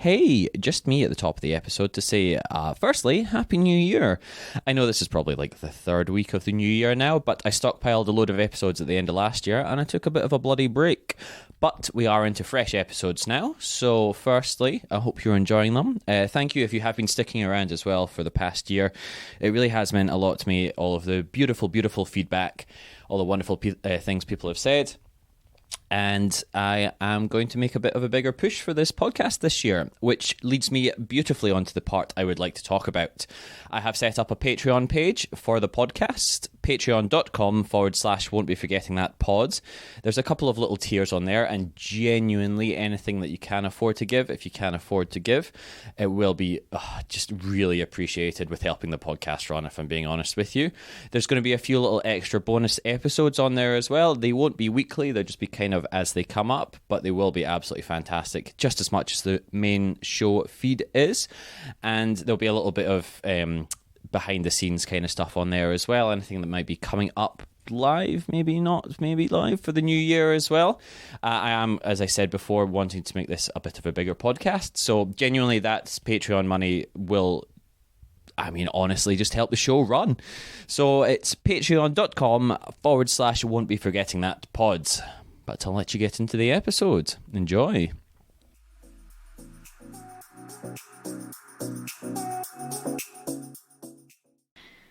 Hey, just me at the top of the episode to say, firstly, Happy New Year. I know this is probably like the third week of the new year now, but I stockpiled a load of episodes at the end of last year and I took a bit of a bloody break. But we are into fresh episodes now, so firstly, I hope you're enjoying them. Thank you if you have been sticking around as well for the past year. It really has meant a lot to me, all of the beautiful, beautiful feedback, all the wonderful things people have said. And I am going to make a bit of a bigger push for this podcast this year, which leads me beautifully onto the part I would like to talk about. I have set up a Patreon page for the podcast, patreon.com/won't be forgetting that pod. There's a couple of little tiers on there, and genuinely anything that you can afford to give, if you can afford to give, it will be just really appreciated with helping the podcast run, if I'm being honest with you. There's going to be a few little extra bonus episodes on there as well. They won't be weekly, they'll just be kind of as they come up, but they will be absolutely fantastic, just as much as the main show feed is. And there'll be a little bit of behind the scenes kind of stuff on there as well, anything that might be coming up live, maybe not, maybe live for the new year as well. I am, as I said before, wanting to make this a bit of a bigger podcast, so genuinely that's Patreon money will, I mean, honestly, just help the show run. So it's patreon.com/won't be forgetting that pods. But I'll let you get into the episode. Enjoy.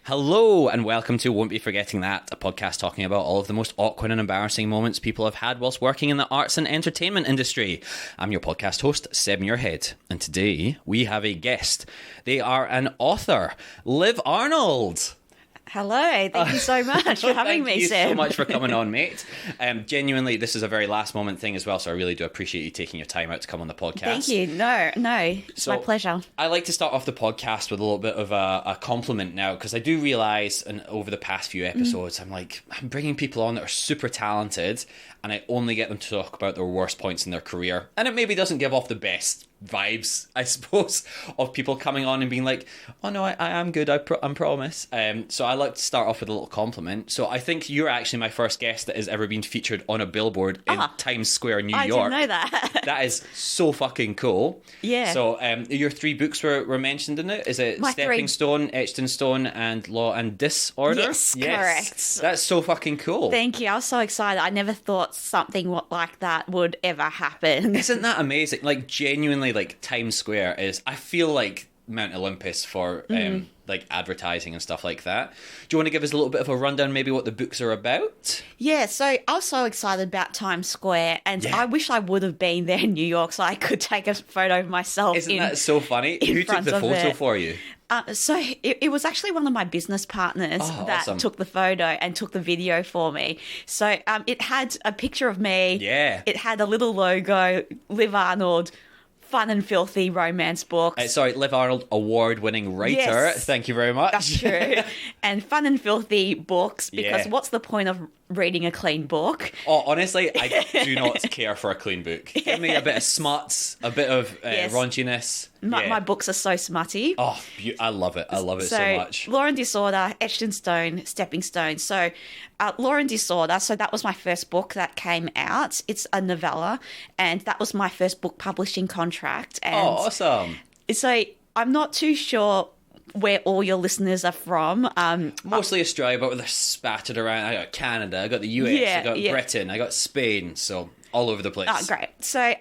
Hello and welcome to Won't Be Forgetting That, a podcast talking about all of the most awkward and embarrassing moments people have had whilst working in the arts and entertainment industry. I'm your podcast host, Seb Muirhead, and today we have a guest. They are an author, Liv Arnold. Hello, thank you so much for having me, Sam. Thank you so much for coming on, mate. Genuinely, this is a very last moment thing as well, so I really do appreciate you taking your time out to come on the podcast. Thank you. No, it's my pleasure. I like to start off the podcast with a little bit of a compliment now, because I do realise, and over the past few episodes, I'm bringing people on that are super talented, and I only get them to talk about their worst points in their career, and it maybe doesn't give off the best vibes, I suppose, of people coming on and being like, oh no, I am good, I promise. So I like to start off with a little compliment. So I think you're actually my first guest that has ever been featured on a billboard in Times Square, New York. I didn't know that. That is so fucking cool. Yeah. So your three books were mentioned in it. Is it Stepping Stone, Etched in Stone, and Law and Disorder? Yes, correct. That's so fucking cool. Thank you. I was so excited. I never thought something like that would ever happen. Isn't that amazing? Like, genuinely, like, Times Square is, I feel like Mount Olympus for like advertising and stuff like that. Do you want to give us a little bit of a rundown, maybe what the books are about? Yeah, so I was so excited about Times Square, and I wish I would have been there in New York so I could take a photo of myself. Isn't that so funny? Who took the photo for you? So it was actually one of my business partners that took the photo and took the video for me. So it had a picture of me. Yeah. It had a little logo, Liv Arnold, Fun and Filthy romance books. Liv Arnold, award-winning writer. Yes, thank you very much. That's true. And Fun and Filthy books, because what's the point of reading a clean book? Oh, honestly, I do not care for a clean book. Give me a bit of smuts, a bit of raunchiness. My books are so smutty. Oh, I love it. I love it so much. Law and Disorder, Etched in Stone, Stepping Stone. So Law and Disorder, so that was my first book that came out. It's a novella, and that was my first book publishing contract. And awesome. So I'm not too sure where all your listeners are from. Mostly Australia, but they're spattered around. I got Canada, I got the US, I got Britain, I got Spain, so all over the place. Oh, great. So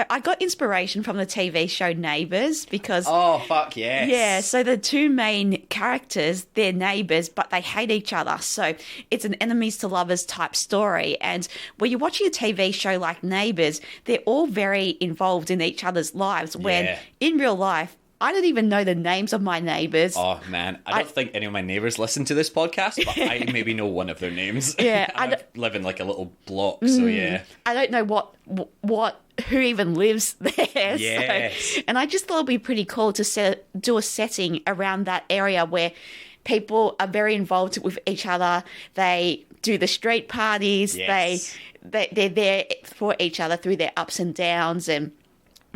I got inspiration from the TV show Neighbours, because... Oh, fuck yes. Yeah, so the two main characters, they're neighbours, but they hate each other. So it's an enemies to lovers type story. And when you're watching a TV show like Neighbours, they're all very involved in each other's lives, when in real life, I don't even know the names of my neighbours. Oh, man. I don't think any of my neighbours listen to this podcast, but I maybe know one of their names. Yeah. I live in like a little block, so yeah. I don't know who even lives there. Yes. So, and I just thought it'd be pretty cool to do a setting around that area where people are very involved with each other. They do the street parties. Yes. They're there for each other through their ups and downs, and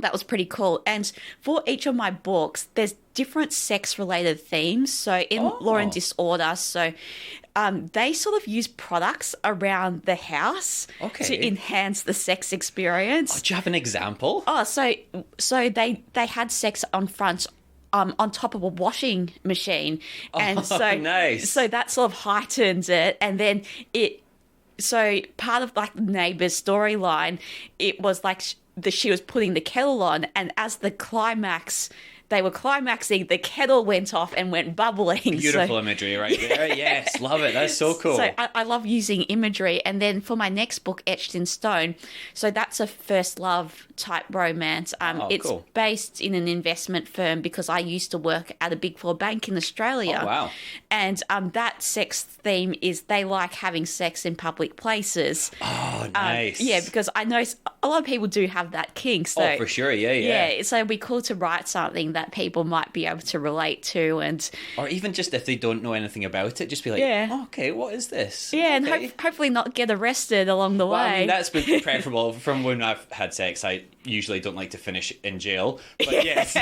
that was pretty cool. And for each of my books, there's different sex-related themes. So in Law and Disorder, they sort of use products around the house to enhance the sex experience. Oh, do you have an example? So they had sex on top of a washing machine, and nice. So that sort of heightens it, and then So part of like the neighbor's storyline, it was like she was putting the kettle on, and as they were climaxing, the kettle went off and went bubbling. Beautiful imagery right there. Yes, love it. That's so cool. So I love using imagery. And then for my next book, Etched in Stone, so that's a first love type romance. It's cool. based in an investment firm because I used to work at a Big Four bank in Australia. Oh, wow. And that sex theme is they like having sex in public places. Oh, nice. Yeah, because I know a lot of people do have that kink. So, for sure. Yeah. Yeah, so it'd be cool to write something that people might be able to relate to, or even just if they don't know anything about it, just be like, oh, okay, what is this? Yeah, and hopefully not get arrested along the way. I mean, that's been preferable. From when I've had sex, I usually don't like to finish in jail, but yes.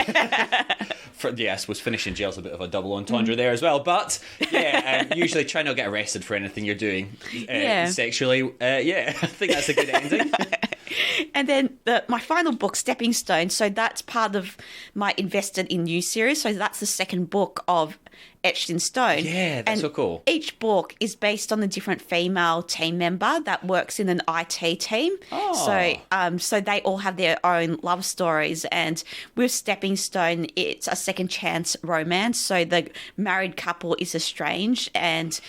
Was finish in jail is a bit of a double entendre there as well, but usually try not to get arrested for anything you're doing sexually. I think that's a good ending. And then my final book, Stepping Stone, so that's part of my Invested in You series. So that's the second book of Etched in Stone. Yeah, that's so cool. Each book is based on a different female team member that works in an IT team. Oh. So they all have their own love stories. And with Stepping Stone, it's a second chance romance. So the married couple is estranged. And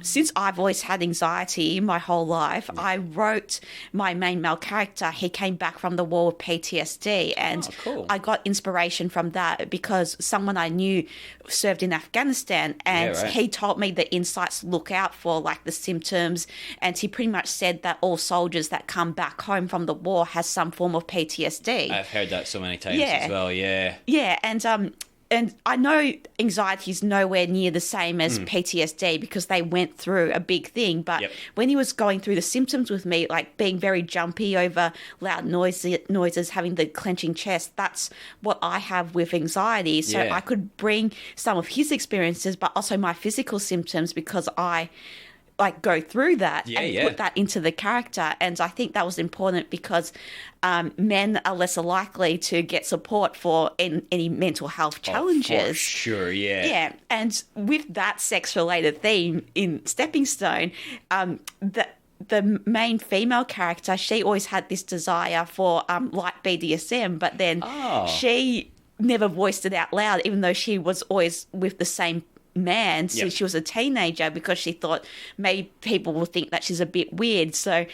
since I've always had anxiety my whole life, I wrote my main male character. He came back from the war with PTSD. And cool. I got inspiration from that because someone I knew served in Afghanistan, and he told me the insights to look out for, like the symptoms, and he pretty much said that all soldiers that come back home from the war has some form of PTSD. I've heard that so many times as well. Yeah, and I know anxiety is nowhere near the same as PTSD because they went through a big thing. But when he was going through the symptoms with me, like being very jumpy over loud noises, having the clenching chest, that's what I have with anxiety. So I could bring some of his experiences, but also my physical symptoms because I go through that put that into the character. And I think that was important because men are less likely to get support for any mental health challenges. For sure, yeah. Yeah, and with that sex-related theme in Stepping Stone, the main female character, she always had this desire for light BDSM, but then she never voiced it out loud, even though she was always with the same man since she was a teenager, because she thought maybe people will think that she's a bit weird. So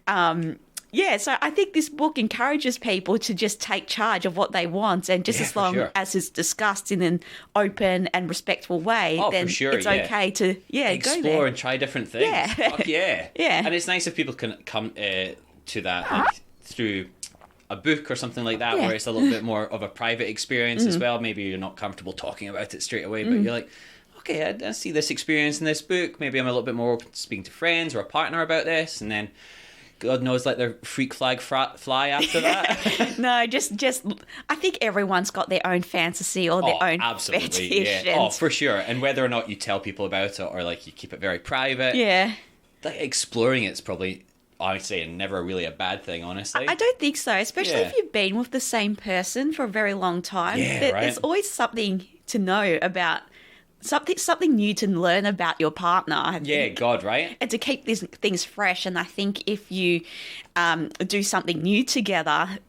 so I think this book encourages people to just take charge of what they want, and just as long as it's discussed in an open and respectful way, then it's okay to explore go there and try different things. Yeah. And it's nice if people can come to that through a book or something like that, where it's a little bit more of a private experience as well. Maybe you're not comfortable talking about it straight away, but you're like, okay, I see this experience in this book. Maybe I'm a little bit more open to speaking to friends or a partner about this, and then God knows, let their freak flag fly after that. No, just I think everyone's got their own fantasy or their own fetish. Yeah. Oh, for sure. And whether or not you tell people about it or like you keep it very private, like exploring it's probably, I'd say, never really a bad thing, honestly. I don't think so, especially if you've been with the same person for a very long time. There's always something to know about. Something new to learn about your partner. I think. Right? And to keep these things fresh. And I think if you do something new together,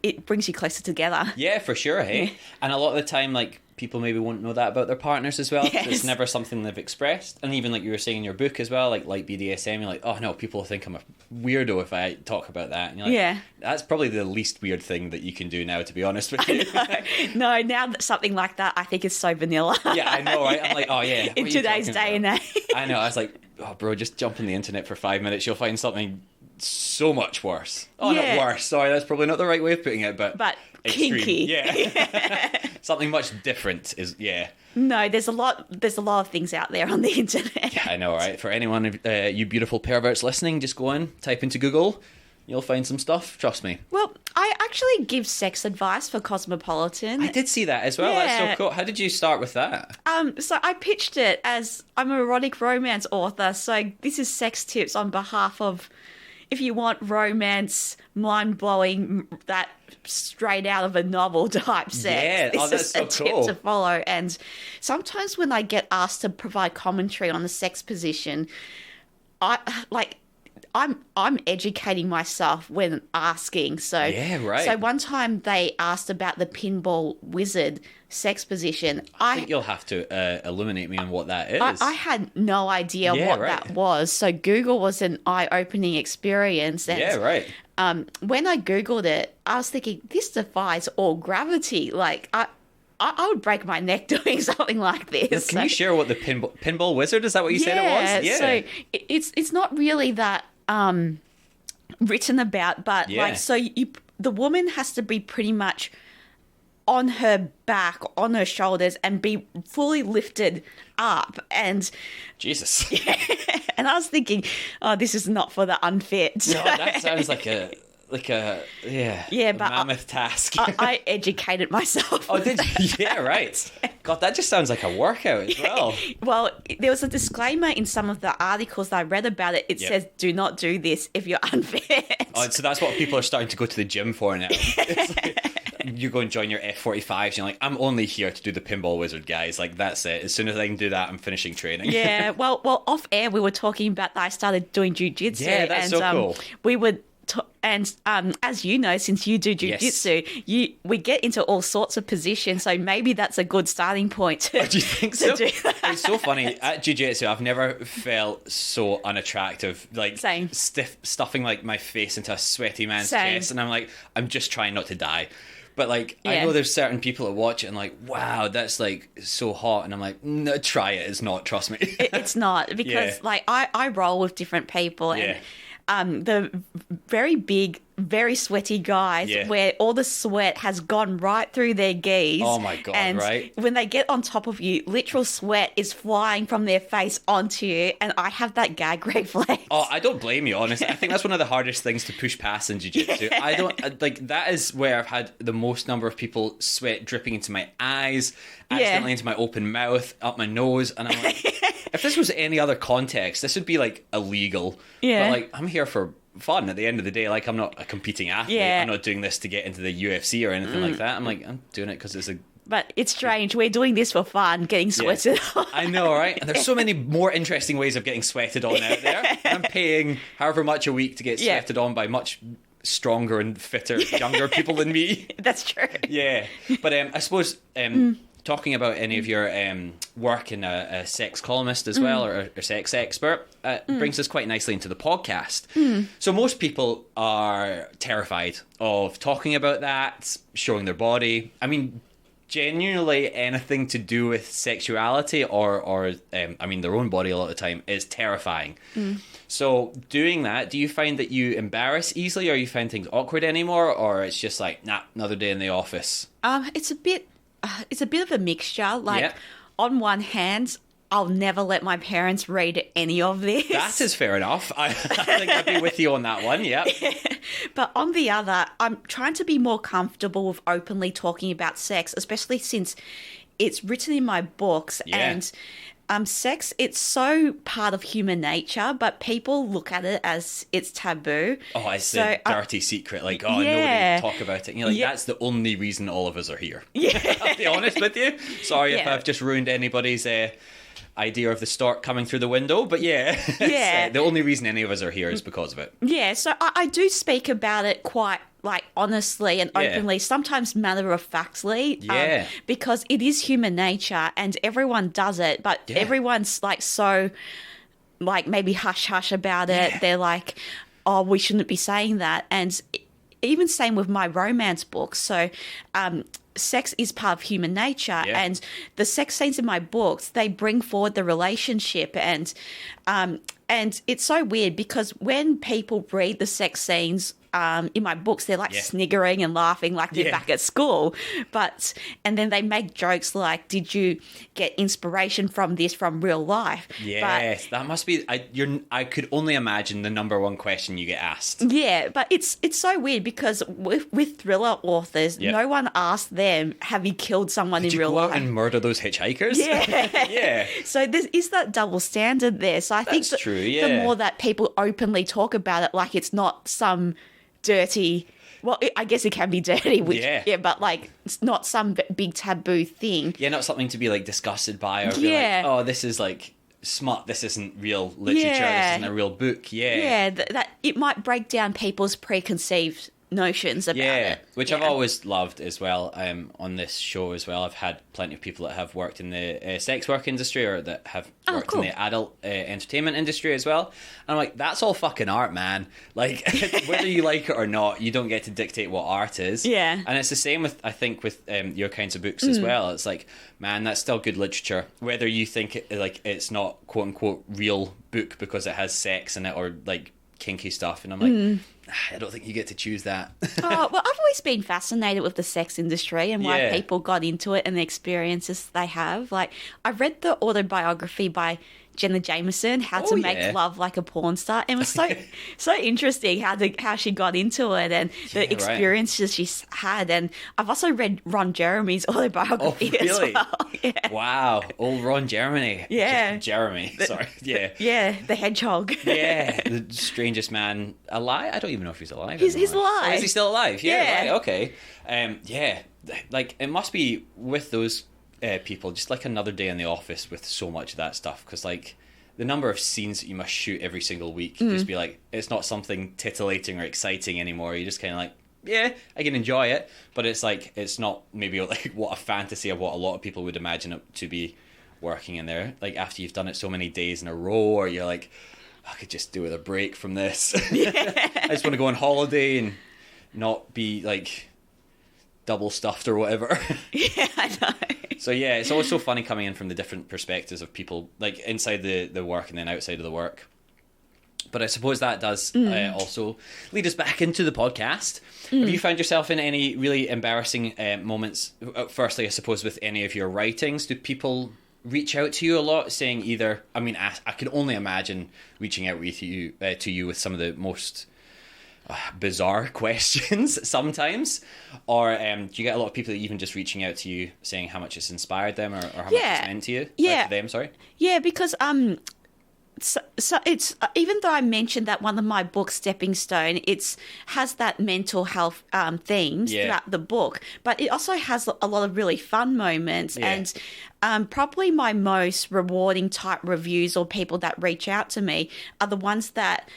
it brings you closer together. Yeah, for sure, hey? And a lot of the time, like, people maybe won't know that about their partners as well. Yes. It's never something they've expressed. And even like you were saying in your book as well, like BDSM, you're like, oh no, people think I'm a weirdo if I talk about that. And you're like, that's probably the least weird thing that you can do now, to be honest with you. No, now that something like that I think is so vanilla. Yeah, I know, right? I'm like, oh yeah. In today's day and age. I know, I was like, oh bro, just jump on the internet for 5 minutes, you'll find something so much worse. Oh, not worse. Sorry, that's probably not the right way of putting it, but extreme. Kinky. Yeah. Something much different is, No, there's a lot of things out there on the internet. Yeah, I know, right? For anyone, you beautiful perverts listening, just go in, type into Google, you'll find some stuff. Trust me. Well, I actually give sex advice for Cosmopolitan. I did see that as well. That's Yeah. so cool. How did you start with that? So I pitched it as I'm an erotic romance author, so this is sex tips on behalf of if you want romance, mind-blowing, that straight out of a novel type sex. Yeah, this that's is so a tip cool. to follow. And sometimes when I get asked to provide commentary on the sex position, I'm educating myself when asking. So Yeah, right. So one time they asked about the pinball wizard sex position. I think you'll have to illuminate me on what that is. I had no idea Yeah, what right. that was. So Google was an eye-opening experience. And, Yeah, right. when I Googled it, I was thinking, this defies all gravity. Like, I would break my neck doing something like this. Can you share what the pinball wizard, is that what you said it was? Yeah. So it's not really that written about, but Yeah. the woman has to be pretty much on her back, on her shoulders, and be fully lifted up. And Jesus. and I was thinking, oh, this is not for the unfit. No, that sounds like a mammoth task. I educated myself. Oh, did you? Yeah, right. God, that just sounds like a workout as well. Well, there was a disclaimer in some of the articles that I read about it. It says, do not do this if you're unfit. Oh, so that's what people are starting to go to the gym for now. It's like, you go and join your F45s, you're like, I'm only here to do the pinball wizard, guys. Like, that's it. As soon as I can do that, I'm finishing training. Yeah, well, off air, we were talking about that I started doing jiu-jitsu. Yeah, that's so cool. We would... as you know, since you do jiu-jitsu, we get into all sorts of positions, so maybe that's a good starting point to, do you think so? do that. It's so funny. At jiu-jitsu, I've never felt so unattractive. Like, Same. stuffing like my face into a sweaty man's Same. chest, and I'm like, I'm just trying not to die. But like, I Yeah. know there's certain people that watch it and like, wow, that's like so hot, and I'm like, no, try it. It's not. Trust me. It's not, because Yeah. like I roll with different people, Yeah. and the very big, very sweaty guys Yeah. where all the sweat has gone right through their geese. Oh my God, and right? when they get on top of you, literal sweat is flying from their face onto you, and I have that gag reflex. Oh, I don't blame you, honestly. I think that's one of the hardest things to push past in jiu-jitsu. I don't like that is where I've had the most number of people sweat dripping into my eyes, accidentally into my open mouth, up my nose, and I'm like, if this was any other context, this would be like illegal. Yeah. But like, I'm here for fun at the end of the day. Like, I'm not a competing athlete. Yeah. I'm not doing this to get into the UFC or anything like that. I'm like, I'm doing it because it's a... But it's strange. We're doing this for fun, getting sweated on. I know, right? And there's so many more interesting ways of getting sweated on out there. I'm paying however much a week to get Yeah. sweated on by much stronger and fitter younger people than me. That's true. Yeah. But I suppose talking about any of your work in a sex columnist as well, or a sex expert, brings us quite nicely into the podcast. So most people are terrified of talking about that, showing their body. I mean, genuinely anything to do with sexuality or I mean, their own body a lot of the time is terrifying. So doing that, do you find that you embarrass easily, or you find things awkward anymore, or it's just like, nah, another day in the office? It's a bit of a mixture. Like, Yeah. on one hand, I'll never let my parents read any of this. That is fair enough. I think I'd be with you on that one, yeah. But on the other, I'm trying to be more comfortable with openly talking about sex, especially since it's written in my books. Yeah. And sex, it's so part of human nature, but people look at it as it's taboo. Oh, it's So, the dirty secret. Like, oh, yeah. nobody talk about it. And you're like, Yeah. that's the only reason all of us are here. Yeah. I'll be honest with you. Sorry if Yeah. I've just ruined anybody's idea of the stork coming through the window. But yeah, it's, Yeah. the only reason any of us are here is because of it. Yeah, so I do speak about it quite, like, honestly and Yeah. openly, sometimes matter-of-factly. Yeah. Because it is human nature and everyone does it, but Yeah. everyone's, like, so, like, maybe hush-hush about it. Yeah. They're like, oh, we shouldn't be saying that. And even same with my romance books. So, sex is part of human nature, Yeah. and the sex scenes in my books, they bring forward the relationship, and it's so weird because when people read the sex scenes in my books, they're like sniggering and laughing like they're back at school. And then they make jokes like, did you get inspiration from this from real life? Yes, that must be, I could only imagine the number one question you get asked. Yeah, but it's so weird because with thriller authors, no one asks them, have you killed someone in real life? Did you go out and murder those hitchhikers? Yeah. Yeah. So there is that double standard there. So I think That's true, yeah. the more that people openly talk about it, like it's not some dirty... Well, I guess it can be dirty, but like it's not some big taboo thing. Yeah, not something to be like disgusted by or be like, oh, this is like smut, this isn't real literature, this isn't a real book. Yeah, that it might break down people's preconceived notions about it. Which I've always loved as well. On this show as well, I've had plenty of people that have worked in the sex work industry or that have worked in the adult entertainment industry as well. And I'm like, that's all fucking art, man. Like, whether you like it or not, you don't get to dictate what art is. Yeah. And it's the same with, I think, with your kinds of books as well. It's like, man, that's still good literature. Whether you think it's not quote unquote real book because it has sex in it or like kinky stuff, and I'm like, I don't think you get to choose that. Well, I've always been fascinated with the sex industry and why people got into it and the experiences they have. Like, I read the autobiography by Jenna Jameson, How to Make Love Like a Porn Star, and it was so interesting how she got into it and the experiences she's had. And I've also read Ron Jeremy's autobiography as well. Yeah. Wow, old Ron Jeremy. Yeah, Jeremy. Sorry. Yeah. Yeah, the hedgehog. Yeah, the strangest man alive. I don't even know if he's alive. He's alive. Oh, is he still alive? Yeah. Yeah. Right, okay. Yeah. Like, it must be with those people just like another day in the office with so much of that stuff, because like the number of scenes that you must shoot every single week just be like, it's not something titillating or exciting anymore. You just kind of like, yeah, I can enjoy it, but it's like, it's not maybe like what a fantasy of what a lot of people would imagine it to be working in there. Like, after you've done it so many days in a row, or you're like, I could just do with a break from this. I just want to go on holiday and not be like double stuffed or whatever. Yeah, I know. So yeah, it's always so funny coming in from the different perspectives of people, like inside the work and then outside of the work. But I suppose that does also lead us back into the podcast. Have you found yourself in any really embarrassing moments? Firstly, I suppose with any of your writings, do people reach out to you a lot, saying either? I mean, I can only imagine reaching out with you to you with some of the most bizarre questions sometimes, or do you get a lot of people even just reaching out to you saying how much it's inspired them or how much it's meant to you? To them, sorry. Yeah, because so it's even though I mentioned that one of my books, Stepping Stone, has that mental health themes throughout the book, but it also has a lot of really fun moments. And probably my most rewarding type reviews or people that reach out to me are the ones that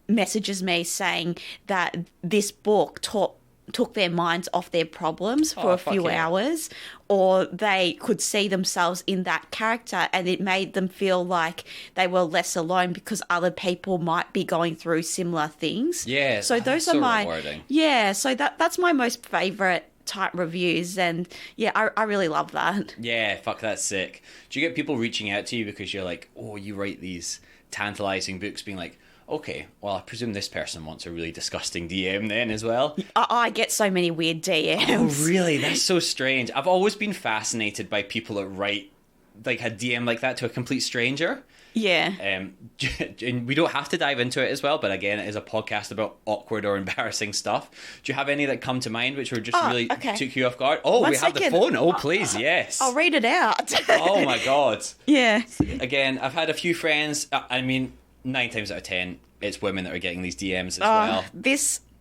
messages me saying that this book took their minds off their problems for a few hours, or they could see themselves in that character and it made them feel like they were less alone because other people might be going through similar things. Yeah, so those are my rewarding. Yeah, so that's my most favorite type reviews, and yeah, I really love that. Yeah, fuck, that's sick. Do you get people reaching out to you because you're like, oh, you write these tantalizing books, being like, okay, well, I presume this person wants a really disgusting DM then as well? I get so many weird DMs. Oh, really? That's so strange. I've always been fascinated by people that write like a DM like that to a complete stranger. Yeah. And we don't have to dive into it as well, but again, it is a podcast about awkward or embarrassing stuff. Do you have any that come to mind which were just really took you off guard? Oh, we have the phone. Oh, please, yes. I'll read it out. Oh, my God. Yeah. Again, I've had a few friends, I mean, 9 times out of 10, it's women that are getting these DMs as well.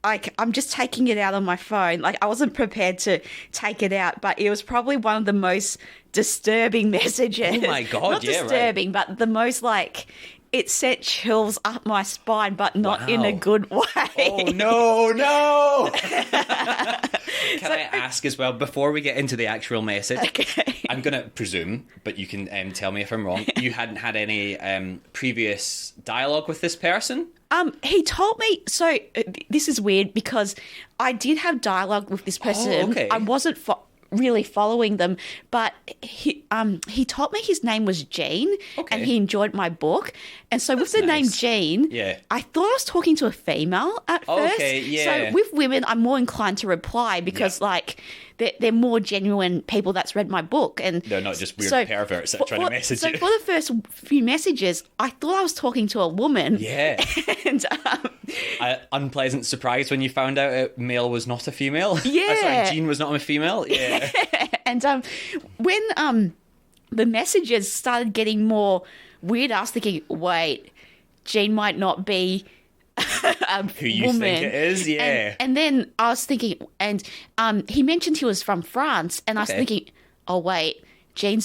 I'm just taking it out on my phone. Like, I wasn't prepared to take it out, but it was probably one of the most disturbing messages. Oh my God, Not disturbing, but the most, like, it sent chills up my spine, but not in a good way. Oh, no. Can I ask as well, before we get into the actual message, I'm going to presume, but you can tell me if I'm wrong, you hadn't had any previous dialogue with this person? He told me, so this is weird because I did have dialogue with this person. Oh, okay. I wasn't really following them. But he told me his name was Gene, and he enjoyed my book. And so with the name Gene, I thought I was talking to a female at first. So with women, I'm more inclined to reply because like they're more genuine people that's read my book, and they're not just weird perverts that are trying to message you. So for the first few messages, I thought I was talking to a woman. Yeah. And unpleasant surprise when you found out a male was not a female. Yeah. Sorry, Jean was not a female. Yeah. And when the messages started getting more weird, I was thinking, wait, Jean might not be who you woman. think it is, yeah. And then I was thinking, and he mentioned he was from France, and I was thinking, oh wait, Jane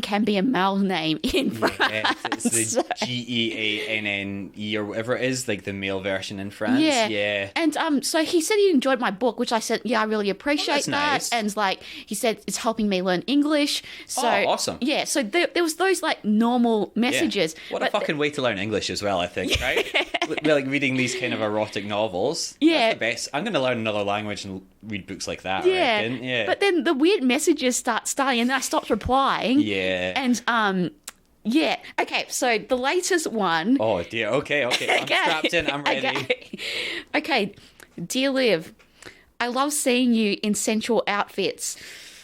can be a male name in France. Yeah, it's the Geanne or whatever it is, like the male version in France. Yeah. And so he said he enjoyed my book, which I said, yeah, I really appreciate that. Nice. And like he said, it's helping me learn English. So awesome. Yeah, so there was those like normal messages. Yeah. What a fucking way to learn English as well, I think, right? We're like reading these kind of erotic novels. Yeah. That's the best. I'm going to learn another language and read books like that, I reckon. Yeah. But then the weird messages starting, and then I stopped replying. Yeah. And yeah. Okay, so the latest one. Oh dear. Okay. I'm strapped in. I'm ready. Okay. Dear Liv, I love seeing you in sensual outfits.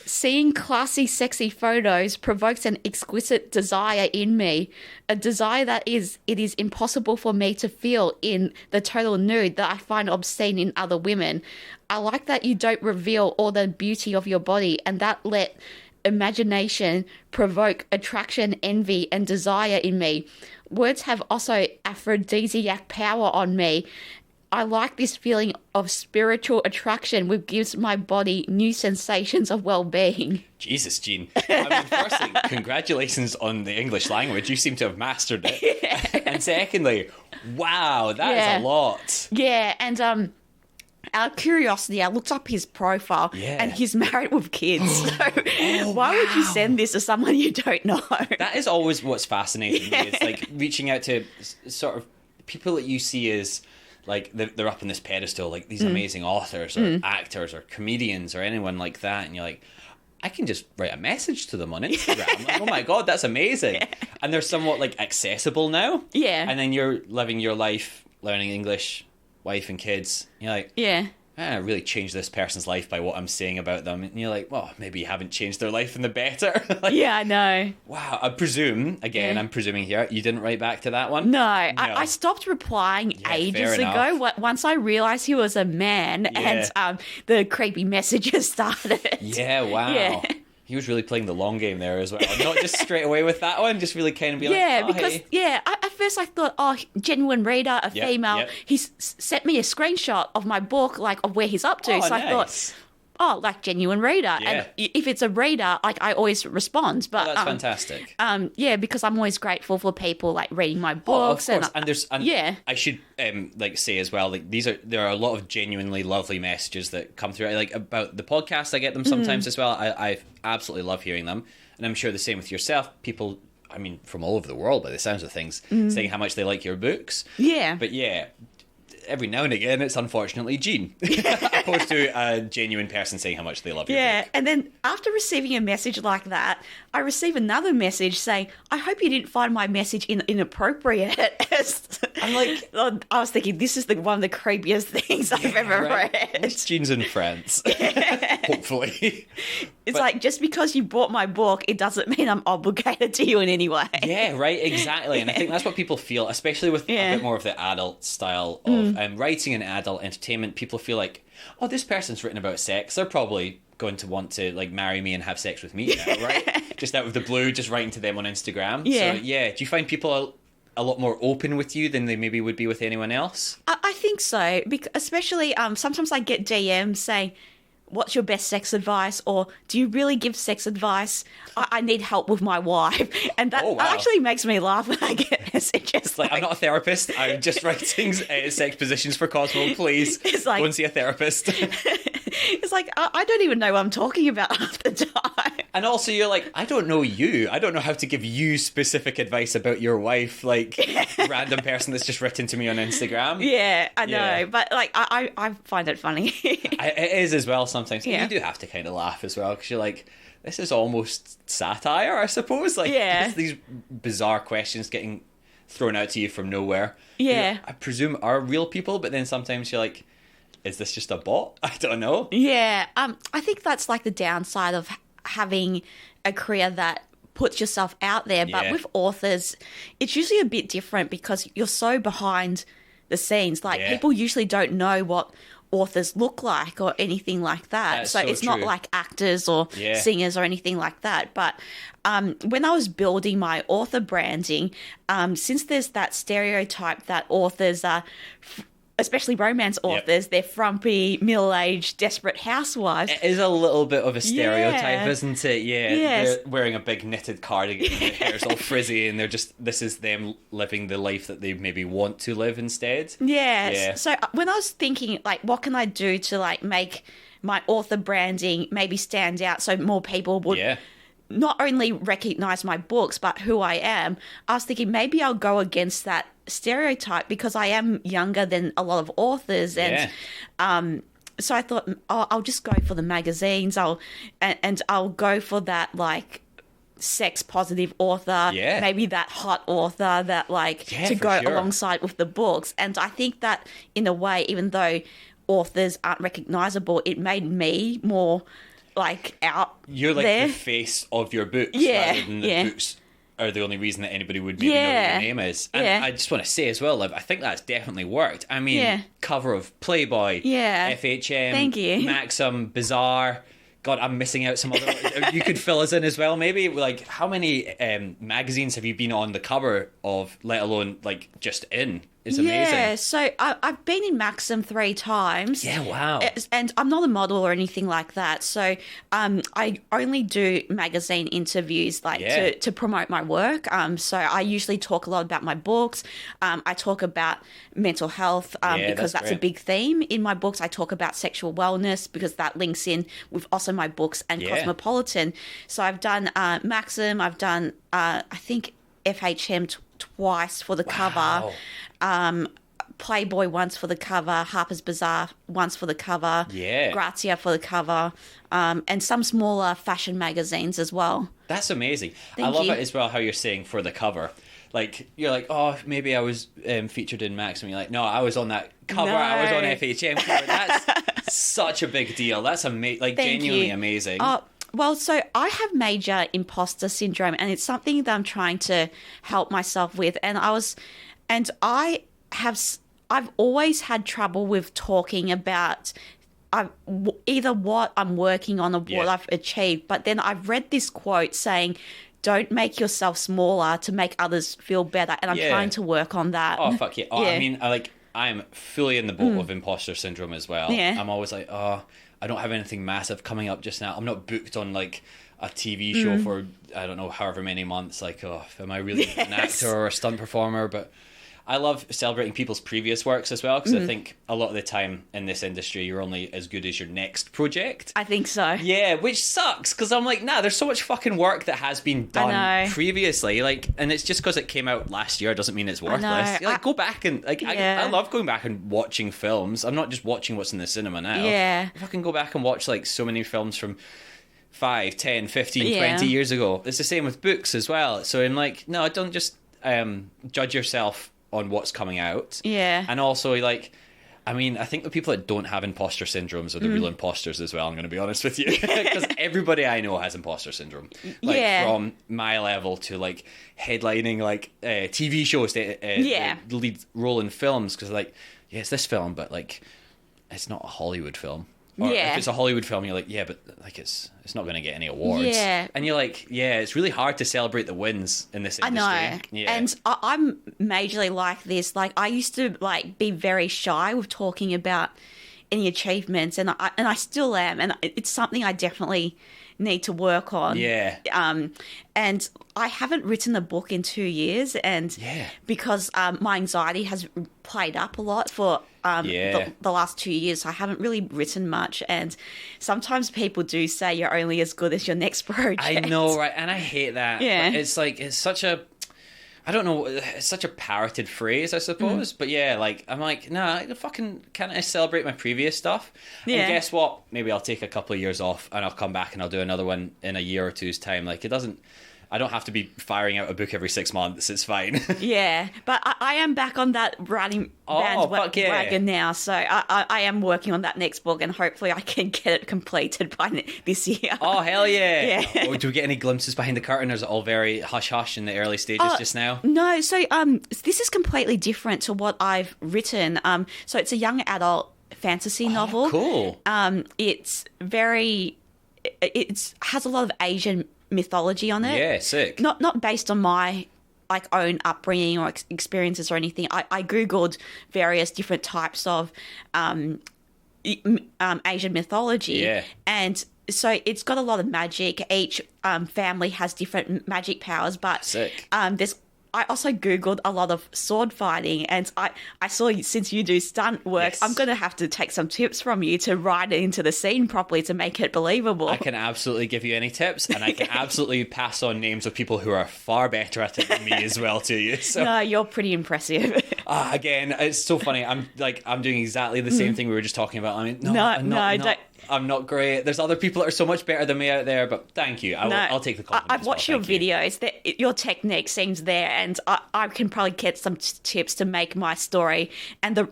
Seeing classy, sexy photos provokes an exquisite desire in me, a desire that it is impossible for me to feel in the total nude that I find obscene in other women. I like that you don't reveal all the beauty of your body, and that let imagination provoke attraction, envy, and desire in me. Words have also aphrodisiac power on me. I like this feeling of spiritual attraction, which gives my body new sensations of well-being. Jesus, Jean. I mean, firstly, congratulations on the English language. You seem to have mastered it. Yeah. And secondly, wow, that is a lot. Yeah, and out of curiosity, I looked up his profile, and he's married with kids. So why would you send this to someone you don't know? That is always what's fascinating me. It's like reaching out to sort of people that you see as like they're up on this pedestal, like these amazing authors or actors or comedians or anyone like that, and you're like, I can just write a message to them on Instagram. Like, oh my god, that's amazing. Yeah. And they're somewhat like accessible now. Yeah. And then you're living your life, learning English, wife and kids. You're like, I really changed this person's life by what I'm saying about them. And you're like, well, maybe you haven't changed their life in the better. Like, yeah, I know. Wow. I presume, again, I'm presuming here, you didn't write back to that one? No. I stopped replying ages ago once I realised he was a man and the creepy messages started. Yeah, wow. Yeah. He was really playing the long game there as well. Not just straight away with that one, just really kind of be like, because, hey. At first I thought, genuine reader, a female. Yep. He sent me a screenshot of my book, like, of where he's up to. So nice. I thought, like, genuine reader. Yeah. And if it's a reader, like, I always respond. But that's fantastic. Because I'm always grateful for people, like, reading my books. Of course. And I should, say as well, like, there are a lot of genuinely lovely messages that come through. Like, about the podcast, I get them sometimes as well. I absolutely love hearing them. And I'm sure the same with yourself. People, I mean, from all over the world, by the sounds of things, saying how much they like your books. Yeah. But every now and again, it's unfortunately Jean, opposed to a genuine person saying how much they love your book. Yeah, and then after receiving a message like that, I received another message saying, I hope you didn't find my message inappropriate. I'm like... I was thinking, this is one of the creepiest things I've ever read. It's Jean's in France. Hopefully. It's like, just because you bought my book, it doesn't mean I'm obligated to you in any way. Yeah, right, exactly. And I think that's what people feel, especially with a bit more of the adult style of writing and adult entertainment. People feel like, oh, this person's written about sex. They're probably going to want to like marry me and have sex with me now, right? Just out of the blue, just writing to them on Instagram. Yeah. So, do you find people a lot more open with you than they maybe would be with anyone else? I think so, because especially sometimes I get DMs saying, what's your best sex advice? Or do you really give sex advice? I need help with my wife. And that actually makes me laugh when I get messages. Like, I'm not a therapist. I'm just writing sex positions for Cosmo. Please, go and see a therapist. It's like, I don't even know what I'm talking about half the time. And also you're like, I don't know you. I don't know how to give you specific advice about your wife, like random person that's just written to me on Instagram. Yeah, I know. Yeah. But like, I find it funny. It is as well sometimes. Yeah. You do have to kind of laugh as well because you're like, this is almost satire, I suppose. Like, Yeah. these bizarre questions getting thrown out to you from nowhere. Yeah. I presume are real people, but then sometimes you're like, is this just a bot? I don't know. Yeah, I think that's like the downside of having a career that puts yourself out there. But Yeah. with authors, it's usually a bit different because you're so behind the scenes. Like, Yeah. people usually don't know what authors look like or anything like that. That's So so it's not true. like actors or Yeah. singers or anything like that. But when I was building my author branding, since there's that stereotype that authors are, especially romance authors, they're frumpy, middle-aged, desperate housewives. It is a little bit of a stereotype, Yeah. isn't it? Yeah. Yes. They're wearing a big knitted cardigan and their hair's all frizzy and they're just, this is them living the life that they maybe want to live instead. Yes. Yeah. So when I was thinking, like, what can I do to, like, make my author branding maybe stand out so more people would Yeah. not only recognize my books, but who I am, I was thinking maybe I'll go against that stereotype because I am younger than a lot of authors. And so I thought, I'll just go for the magazines. I'll go for that, like, sex positive author, Yeah. maybe that hot author that, like, Yeah, to for go sure. alongside with the books. And I think that in a way, even though authors aren't recognizable, it made me more, like, out You're like there. the face of your books Yeah, rather than the yeah. books are the only reason that anybody would maybe know what Yeah. your name is. And Yeah. I just want to say as well, Liv, I think that's definitely worked. I mean, Yeah. cover of Playboy, Yeah. FHM, Thank you. Maxim, Bazaar. God, I'm missing out some other. You could fill us in as well, maybe. Like, how many magazines have you been on the cover of, let alone, like, just in? It's amazing. Yeah, so I've been in Maxim 3 times. Yeah, wow. And I'm not a model or anything like that. So I only do magazine interviews, like, Yeah. to promote my work. So I usually talk a lot about my books. I talk about mental health Yeah, because that's that's a great. big theme in my books. I talk about sexual wellness because that links in with also my books and Yeah. Cosmopolitan. So I've done Maxim. I've done, I think, FHM twice for the cover. Playboy once for the cover, Harper's Bazaar once for the cover, Yeah. Grazia for the cover, and some smaller fashion magazines as well. That's amazing. I Thank love you. it as well how you're saying for the cover. Like, you're like, oh, maybe I was featured in Maxim. You're like, no, I was on that cover. I was on No. FHM cover. That's such a big deal. That's Thank genuinely you. amazing. Well, so I have major imposter syndrome, and it's something that I'm trying to help myself with. I've always had trouble with talking about either what I'm working on or what Yeah. I've achieved. But then I've read this quote saying, "Don't make yourself smaller to make others feel better," and I'm Yeah. trying to work on that. Oh, fuck yeah. Oh, Yeah. I mean, I'm fully in the boat of imposter syndrome as well. Yeah. I'm always like, oh, I don't have anything massive coming up just now. I'm not booked on, like, a TV show for, I don't know, however many months. Like, oh, am I really an Yes. actor or a stunt performer? But I love celebrating people's previous works as well, because I think a lot of the time in this industry, you're only as good as your next project. I think so. Yeah, which sucks, because I'm like, nah, there's so much fucking work that has been done know. previously, like, and it's just because it came out last year doesn't mean it's worthless. know. Like, go back and, like, Yeah. I love going back and watching films. I'm not just watching what's in the cinema now. Yeah. If I can go back and watch, like, so many films from 5, 10, 15, Yeah. 20 years ago. It's the same with books as well. So I'm like, no, don't just judge yourself on what's coming out. Yeah. And also, like, I mean, I think the people that don't have imposter syndromes are the real imposters as well, I'm going to be honest with you. Because everybody I know has imposter syndrome. Like, Yeah. from my level to, like, headlining, like, TV shows, Yeah. the lead role in films. Because, like, yeah, it's this film, but, like, it's not a Hollywood film. Or Yeah. if it's a Hollywood film, you're like, yeah, but, like, it's not going to get any awards. Yeah. And you're like, yeah, it's really hard to celebrate the wins in this I industry. know. Yeah. And I'm majorly like this. Like, I used to, like, be very shy with talking about any achievements, and I still am, and it's something I definitely need to work on. Yeah. And I haven't written a book in 2 years, and Yeah. because my anxiety has played up a lot for the last 2 years. I haven't really written much, and sometimes people do say you're only as good as your next project. I know, right? And I hate that. Yeah. It's like, it's such a, I don't know, it's such a parroted phrase, I suppose. But yeah, like, I'm like, nah, fucking, can't I celebrate my previous stuff? Yeah. And guess what? Maybe I'll take a couple of years off and I'll come back and I'll do another one in a year or two's time. Like, I don't have to be firing out a book every 6 months. It's fine. Yeah, but I am back on that writing bandwagon now. So I am working on that next book, and hopefully I can get it completed by this year. Oh, hell yeah. Yeah. Oh, do we get any glimpses behind the curtain, or is it all very hush-hush in the early stages just now? No, so this is completely different to what I've written. So it's a young adult fantasy novel. Cool. It's has a lot of Asian mythology on it. Yeah, sick. Not based on my own upbringing or experiences or anything. I googled various different types of Asian mythology, and so it's got a lot of magic. Each family has different magic powers, but sick. I also googled a lot of sword fighting, and I saw, since you do stunt work, I'm going to have to take some tips from you to write it into the scene properly to make it believable. I can absolutely give you any tips, and I can absolutely pass on names of people who are far better at it than me as well to you. So. No, you're pretty impressive. Again, it's so funny. I'm doing exactly the same thing we were just talking about. I mean, I'm not great. There's other people that are so much better than me out there, but thank you. I'll take the compliment. I've watched your videos. Your technique seems there, and I can probably get some tips to make my story and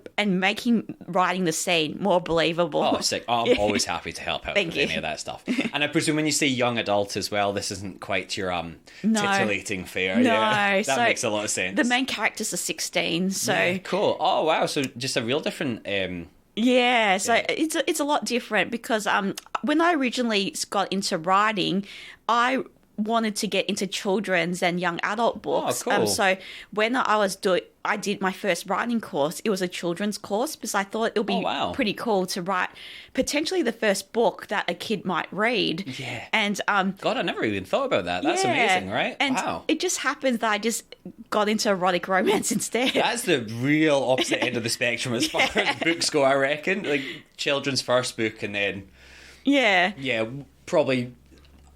writing the scene more believable. Oh, sick. Oh, I'm always happy to help out with any of that stuff. And I presume when you say young adult as well, this isn't quite your titillating fare. No, yeah, that makes a lot of sense. The main characters are 16, so... Yeah, cool. Oh, wow. So just a real different... Yeah, so it's a lot different because when I originally got into writing, I wanted to get into children's and young adult books. Oh, cool. So when I did my first writing course, it was a children's course because I thought it would be pretty cool to write potentially the first book that a kid might read. Yeah. And God, I never even thought about that. That's amazing, right? And wow. It just happens that I just got into erotic romance instead. That's the real opposite end of the spectrum as far as books go, I reckon. Like children's first book, and then probably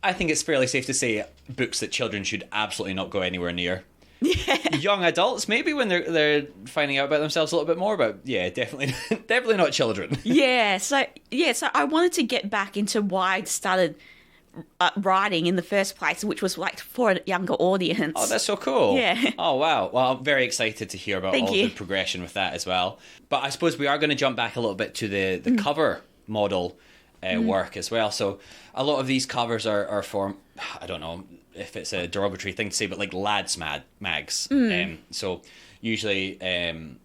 I think it's fairly safe to say books that children should absolutely not go anywhere near. Yeah. Young adults, maybe when they're finding out about themselves a little bit more, but definitely not children. So I wanted to get back into why I started writing in the first place, which was for a younger audience. Oh, that's so cool. Yeah. Oh, wow. Well, I'm very excited to hear about the progression with that as well. But I suppose we are going to jump back a little bit to the cover model work as well. So a lot of these covers are for, I don't know if it's a derogatory thing to say, but like lads mags. So usually,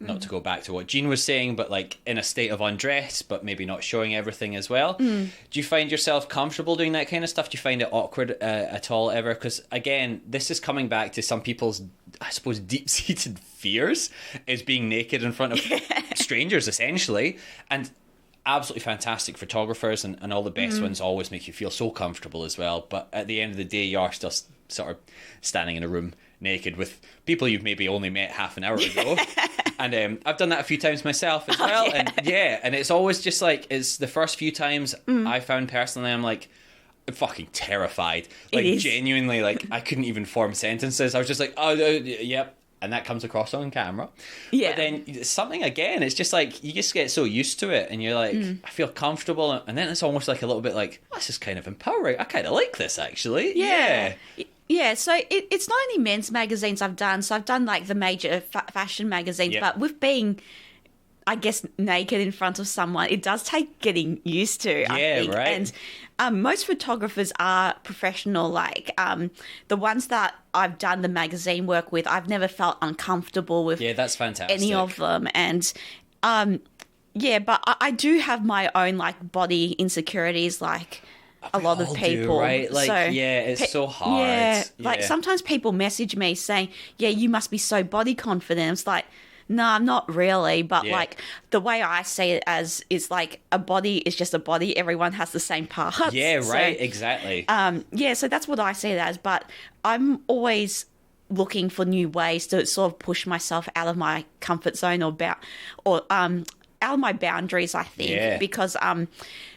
not to go back to what Jean was saying, but like in a state of undress, but maybe not showing everything as well. Do you find yourself comfortable doing that kind of stuff? Do you find it awkward at all ever? Because again, this is coming back to some people's, I suppose, deep-seated fears, is being naked in front of strangers, essentially. And absolutely fantastic photographers and all the best ones always make you feel so comfortable as well. But at the end of the day, you are still sort of standing in a room naked with people you've maybe only met half an hour ago. And I've done that a few times myself as well. And it's always just like, it's the first few times I found personally, I'm like, I'm fucking terrified. Like genuinely, like I couldn't even form sentences. I was just like, yep. And that comes across on camera. Yeah. But then something, again, it's just like, you just get so used to it and you're like, I feel comfortable. And then it's almost like a little bit like, oh, this is kind of empowering. I kind of like this, actually. Yeah. Yeah, so it's not only men's magazines I've done. So I've done like the major fashion magazines, but with being, I guess, naked in front of someone, it does take getting used to, I think. Right. And most photographers are professional. Like the ones that I've done the magazine work with, I've never felt uncomfortable with that's fantastic. any of them. And but I do have my own like body insecurities, like a lot of people, right? Like, it's so hard. Yeah, like sometimes people message me saying, "Yeah, you must be so body confident." It's like, no, I'm not really. But like the way I see it as is like a body is just a body. Everyone has the same parts. Yeah, right. Exactly. So that's what I see it as. But I'm always looking for new ways to sort of push myself out of my comfort zone or out out of my boundaries, I think, Yeah. because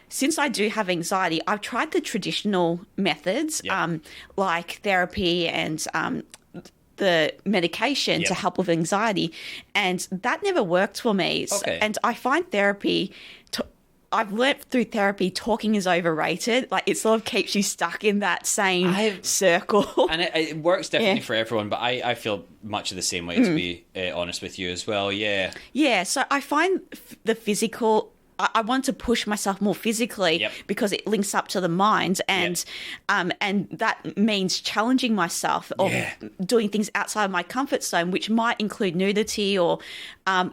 since I do have anxiety, I've tried the traditional methods, like therapy and the medication to help with anxiety, and that never worked for me. Okay. And I find therapy, I've learnt through therapy, talking is overrated. Like, it sort of keeps you stuck in that same circle. And it works definitely for everyone, but I feel much of the same way, to be honest with you as well. Yeah. Yeah, so I find the physical, I want to push myself more physically because it links up to the mind, and that means challenging myself or doing things outside of my comfort zone, which might include nudity. Or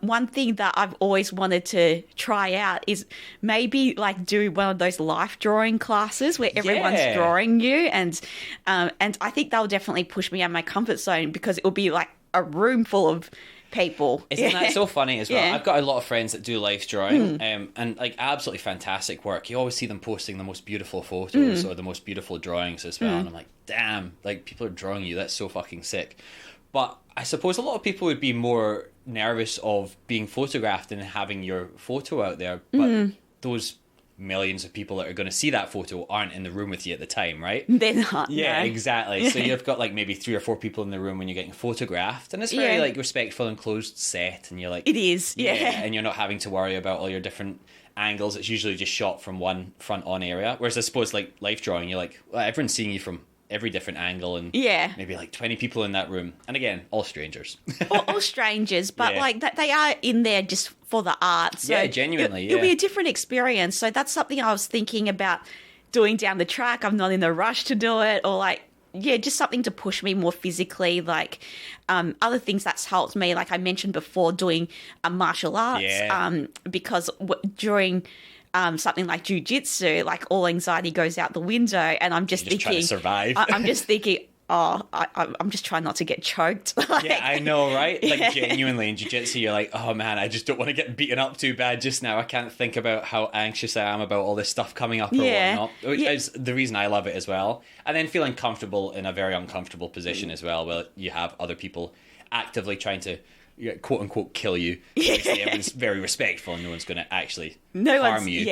one thing that I've always wanted to try out is maybe like do one of those life drawing classes where everyone's drawing you, and I think that will definitely push me out of my comfort zone, because it will be like a room full of people. Isn't that so funny as well? I've got a lot of friends that do life drawing, and like absolutely fantastic work. You always see them posting the most beautiful photos or the most beautiful drawings as well, and I'm like, damn, like people are drawing you. That's so fucking sick. But I suppose a lot of people would be more nervous of being photographed and having your photo out there, but those millions of people that are going to see that photo aren't in the room with you at the time, right? They're not. Yeah, no. exactly. So you've got like maybe 3 or 4 people in the room when you're getting photographed, and it's very like respectful and closed set, and you're like, it is, and you're not having to worry about all your different angles. It's usually just shot from one front on area, whereas I suppose like life drawing, you're like, well, everyone's seeing you from every different angle, and maybe like 20 people in that room, and again, all strangers. all strangers, but like that, they are in there just for the art. So genuinely, it'll be a different experience. So that's something I was thinking about doing down the track. I'm not in a rush to do it, or like, just something to push me more physically. Like other things that's helped me, like I mentioned before, doing martial arts, because during something like jiu-jitsu, like all anxiety goes out the window, and I'm just thinking, trying to survive. I'm just thinking, I'm just trying not to get choked. Yeah, I know, right? Like genuinely in jiu-jitsu, you're like, oh man, I just don't want to get beaten up too bad just now. I can't think about how anxious I am about all this stuff coming up or whatnot, which is the reason I love it as well. And then feeling comfortable in a very uncomfortable position as well, where you have other people actively trying to quote unquote kill you. Obviously, everyone's very respectful and no one's going to actually harm you.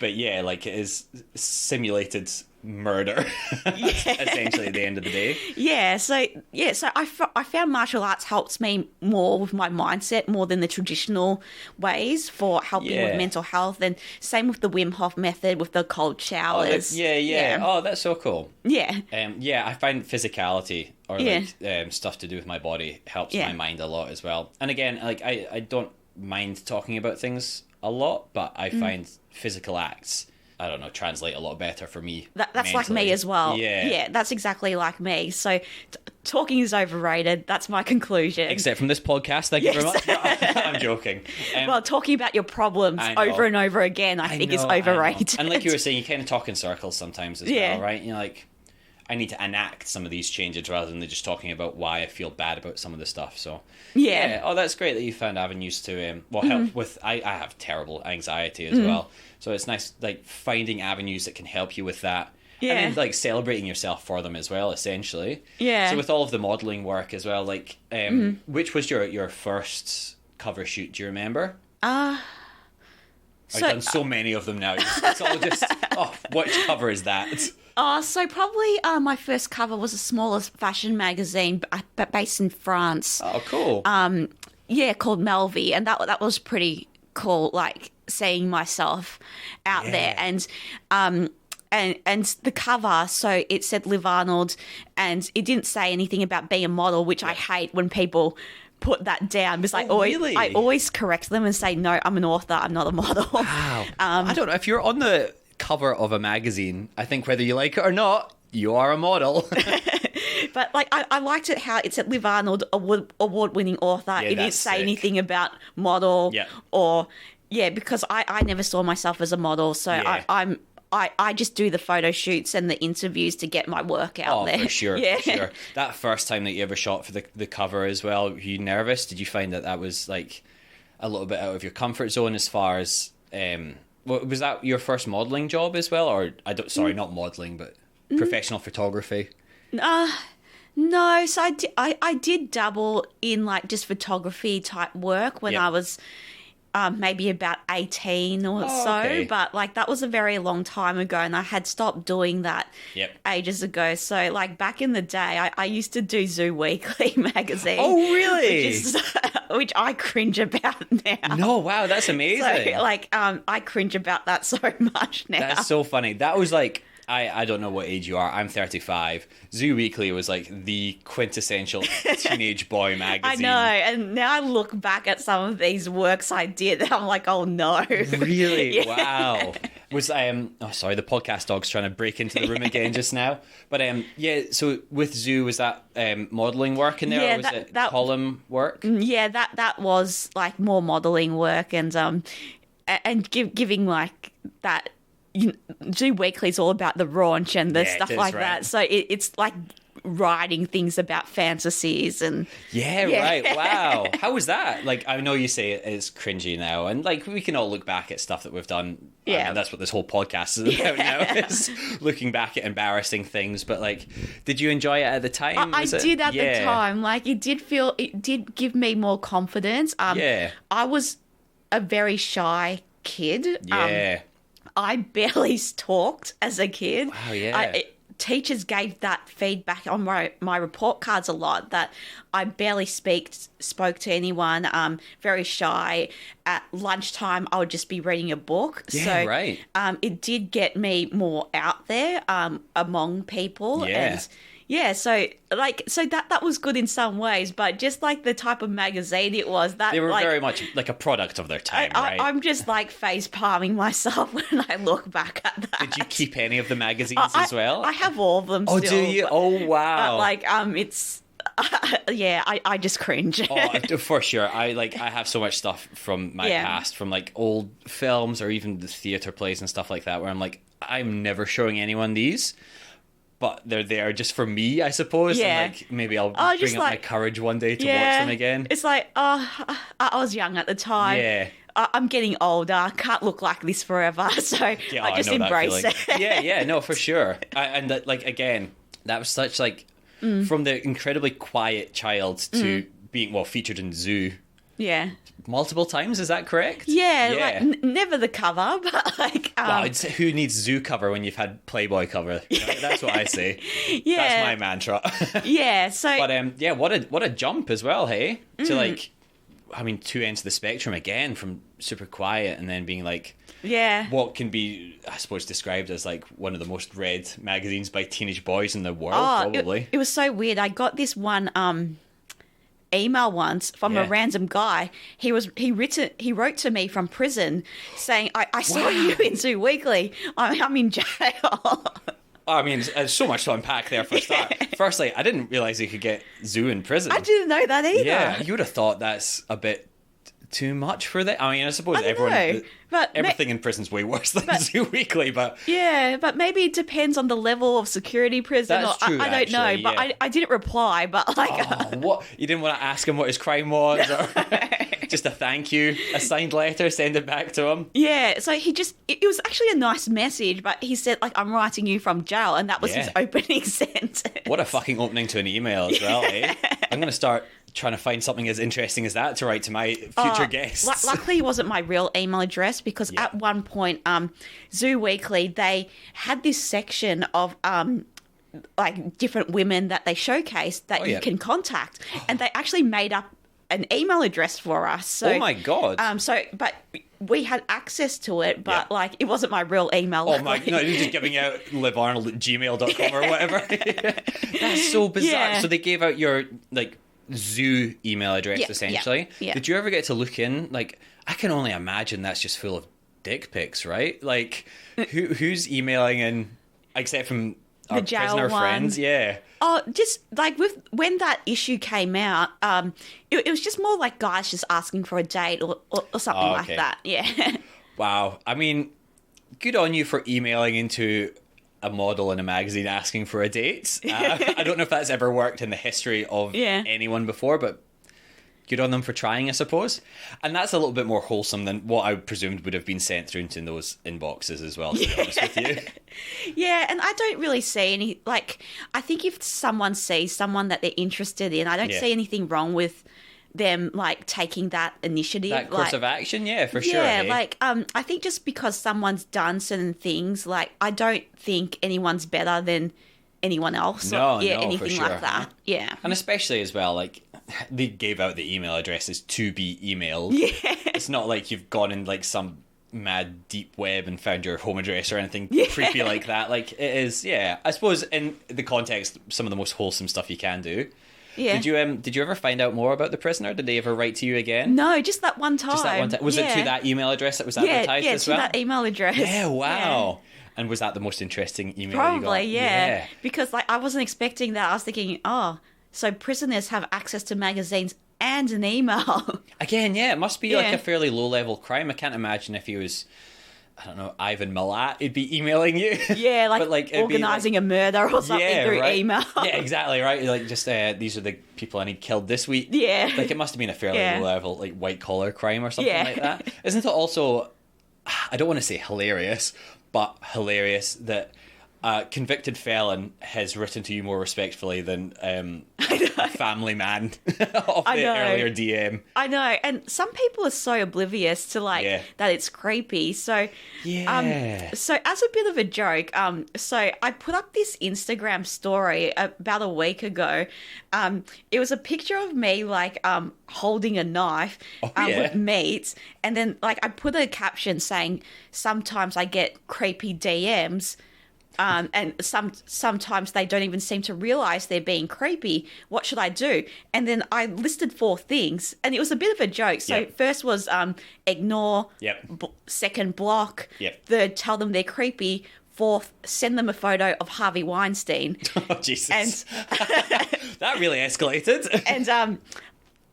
But like it is simulated murder essentially at the end of the day. So I found martial arts helps me more with my mindset more than the traditional ways for helping with mental health, and same with the Wim Hof method with the cold showers. Oh, that's so cool. I find physicality or stuff to do with my body helps my mind a lot as well. And again, like I don't mind talking about things a lot, but I find physical acts, I don't know, translate a lot better for me. That's mentally. like me as well. Yeah, that's exactly like me. So talking is overrated. That's my conclusion. Except from this podcast, thank you very much. I'm joking. Well, talking about your problems over and over again, I think is overrated. And like you were saying, you kind of talk in circles sometimes as well, right? You're like, I need to enact some of these changes rather than just talking about why I feel bad about some of the stuff. So oh, that's great that you found avenues to help with. I have terrible anxiety as well, so it's nice like finding avenues that can help you with that. And then like celebrating yourself for them as well, essentially. So with all of the modeling work as well, like which was your first cover shoot? Do you remember? I've done so many of them now. It's all just which cover is that? So probably my first cover was a smaller fashion magazine, but based in France. Oh, cool. Called Melvi, and that was pretty cool. Like seeing myself out there, and the cover. So it said Liv Arnold, and it didn't say anything about being a model, which I hate when people put that down, because I always correct them and say, no, I'm an author, I'm not a model. Wow. I don't know if you're on the cover of a magazine, I think whether you like it or not, you are a model. But like I liked it how it said Liv Arnold, award-winning author. It didn't say anything about model or because I never saw myself as a model, so I just do the photo shoots and the interviews to get my work out there. For sure. That first time that you ever shot for the cover as well, were you nervous? Did you find that was like a little bit out of your comfort zone as far as was that your first modeling job as well, or not modeling, but professional photography? No, so I did dabble in like just photography type work when I was maybe about 18 or so, okay. but like that was a very long time ago, and I had stopped doing that ages ago. So like back in the day, I used to do Zoo Weekly magazine. Oh, really? Which I cringe about now. No, wow, that's amazing. So like I cringe about that so much now. That's so funny. That was like, I don't know what age you are. I'm 35. Zoo Weekly was like the quintessential teenage boy magazine. I know, and now I look back at some of these works I did, and I'm like, oh no. Really? Yeah. Wow. Was oh sorry, the podcast dog's trying to break into the room again just now. But yeah, so with Zoo, was that modelling work in there, Yeah, or was it column work? Yeah, that was like more modelling work, and giving like that. Zoo Weekly is all about the raunch and the stuff like that. So it's like writing things about fantasies and right. Wow. How was that? Like, I know you say it's cringy now, and like we can all look back at stuff that we've done. Yeah, and that's what this whole podcast is about now, is looking back at embarrassing things. But like, did you enjoy it at the time? I did at the time. Like, it did give me more confidence. I was a very shy kid. I barely talked as a kid. Wow, yeah. Teachers gave that feedback on my report cards a lot, that I barely spoke to anyone, very shy. At lunchtime, I would just be reading a book. Yeah, right. It did get me more out there among people. Yeah. And so that was good in some ways, but just like the type of magazine it was, that they were like, very much like a product of their time, right? I'm just like face palming myself when I look back at that. Did you keep any of the magazines as well? I have all of them. Oh, still, do you? Oh, wow! But like, it's I just cringe. Oh, for sure. I have so much stuff from my past, from like old films or even the theatre plays and stuff like that, where I'm like, I'm never showing anyone these. But they're there just for me, I suppose. Yeah. And like, maybe I'll bring up my courage one day to watch them again. It's like, I was young at the time. Yeah. I'm getting older. I can't look like this forever. So I just embrace it. Yeah, no, for sure. And like, again, that was such like, from the incredibly quiet child to being, featured in Zoo. Yeah. Multiple times, is that correct? Yeah. Like, never the cover, but like... who needs Zoo cover when you've had Playboy cover? You know, that's what I say. Yeah. That's my mantra. Yeah, so... But, what a jump as well, hey? To, like, I mean, two ends of the spectrum again, from super quiet and then being, like... Yeah. What can be, I suppose, described as, like, one of the most read magazines by teenage boys in the world, probably. It was so weird. I got this one... email once from a random guy. He wrote to me from prison saying, I saw you in Zoo Weekly. I'm in jail. I mean, there's so much to unpack there for a start. Firstly, I didn't realise you could get Zoo in prison. I didn't know that either. Yeah, you would have thought that's a bit too much for that. I mean, I suppose everything in prison's way worse than Zoo Weekly, but... Yeah, but maybe it depends on the level of security prison. That's true, I don't know, but I didn't reply, but like... what? You didn't want to ask him what his crime was? Or just a thank you, a signed letter, send it back to him? Yeah, so it was actually a nice message, but he said, like, I'm writing you from jail, and that was his opening sentence. What a fucking opening to an email as well, eh? I'm going to start trying to find something as interesting as that to write to my future guests. Luckily, it wasn't my real email address, because at one point, Zoo Weekly, they had this section of like different women that they showcased that you can contact, and they actually made up an email address for us. So, oh my god! But we had access to it, but like it wasn't my real email. Oh my! No, you're just giving out Liv Arnold at gmail.com or whatever. That's so bizarre. Yeah. So they gave out your like Zoo email address essentially. Yeah. Did you ever get to look in? Like, I can only imagine that's just full of dick pics, right? Like, who's emailing in except from our the jail prisoner one. friends? Yeah. Oh, just like when that issue came out, it was just more like guys just asking for a date or something like that. Yeah. Wow. I mean, good on you for emailing into a model in a magazine asking for a date. I don't know if that's ever worked in the history of anyone before, but good on them for trying, I suppose. And that's a little bit more wholesome than what I presumed would have been sent through into those inboxes as well, to be honest with you. Yeah, and I don't really see any, like, I think if someone sees someone that they're interested in, I don't see anything wrong with them like taking that initiative, That course of action, yeah, for sure. Yeah, Hey? like I think just because someone's done certain things, like I don't think anyone's better than anyone else. No, or, yeah, no, for anything sure. like that. Yeah. And especially as well, like, they gave out the email addresses to be emailed. Yeah. It's not like you've gone in like some mad deep web and found your home address or anything creepy like that. Like, it is, yeah. I suppose in the context, some of the most wholesome stuff you can do. Yeah. Did you ever find out more about the prisoner? Did they ever write to you again? No, just that one time. Just that one time. Was it to that email address that was advertised as well? Yeah, to that email address. Yeah, wow. And was that the most interesting email you got? Probably, yeah. Because like I wasn't expecting that. I was thinking, oh, so prisoners have access to magazines and an email. Again, yeah, it must be like a fairly low-level crime. I can't imagine if he was, I don't know, Ivan Milat, he'd be emailing you. Yeah, like, but, like organising a murder or something through email. Yeah, exactly, right? Like, just, these are the people I need killed this week. Yeah. Like, it must have been a fairly low-level, like, white-collar crime or something like that. Isn't it also, I don't want to say hilarious, but hilarious that a convicted felon has written to you more respectfully than a family man of the earlier DM. I know, and some people are so oblivious to like that it's creepy. So, so as a bit of a joke, so I put up this Instagram story about a week ago. It was a picture of me like holding a knife with meat, and then like I put a caption saying, "Sometimes I get creepy DMs." And sometimes they don't even seem to realize they're being creepy. What should I do? And then I listed 4 things, and it was a bit of a joke. So first was ignore. Second, block. Third, tell them they're creepy. Fourth, send them a photo of Harvey Weinstein. Oh, Jesus. And that really escalated. And I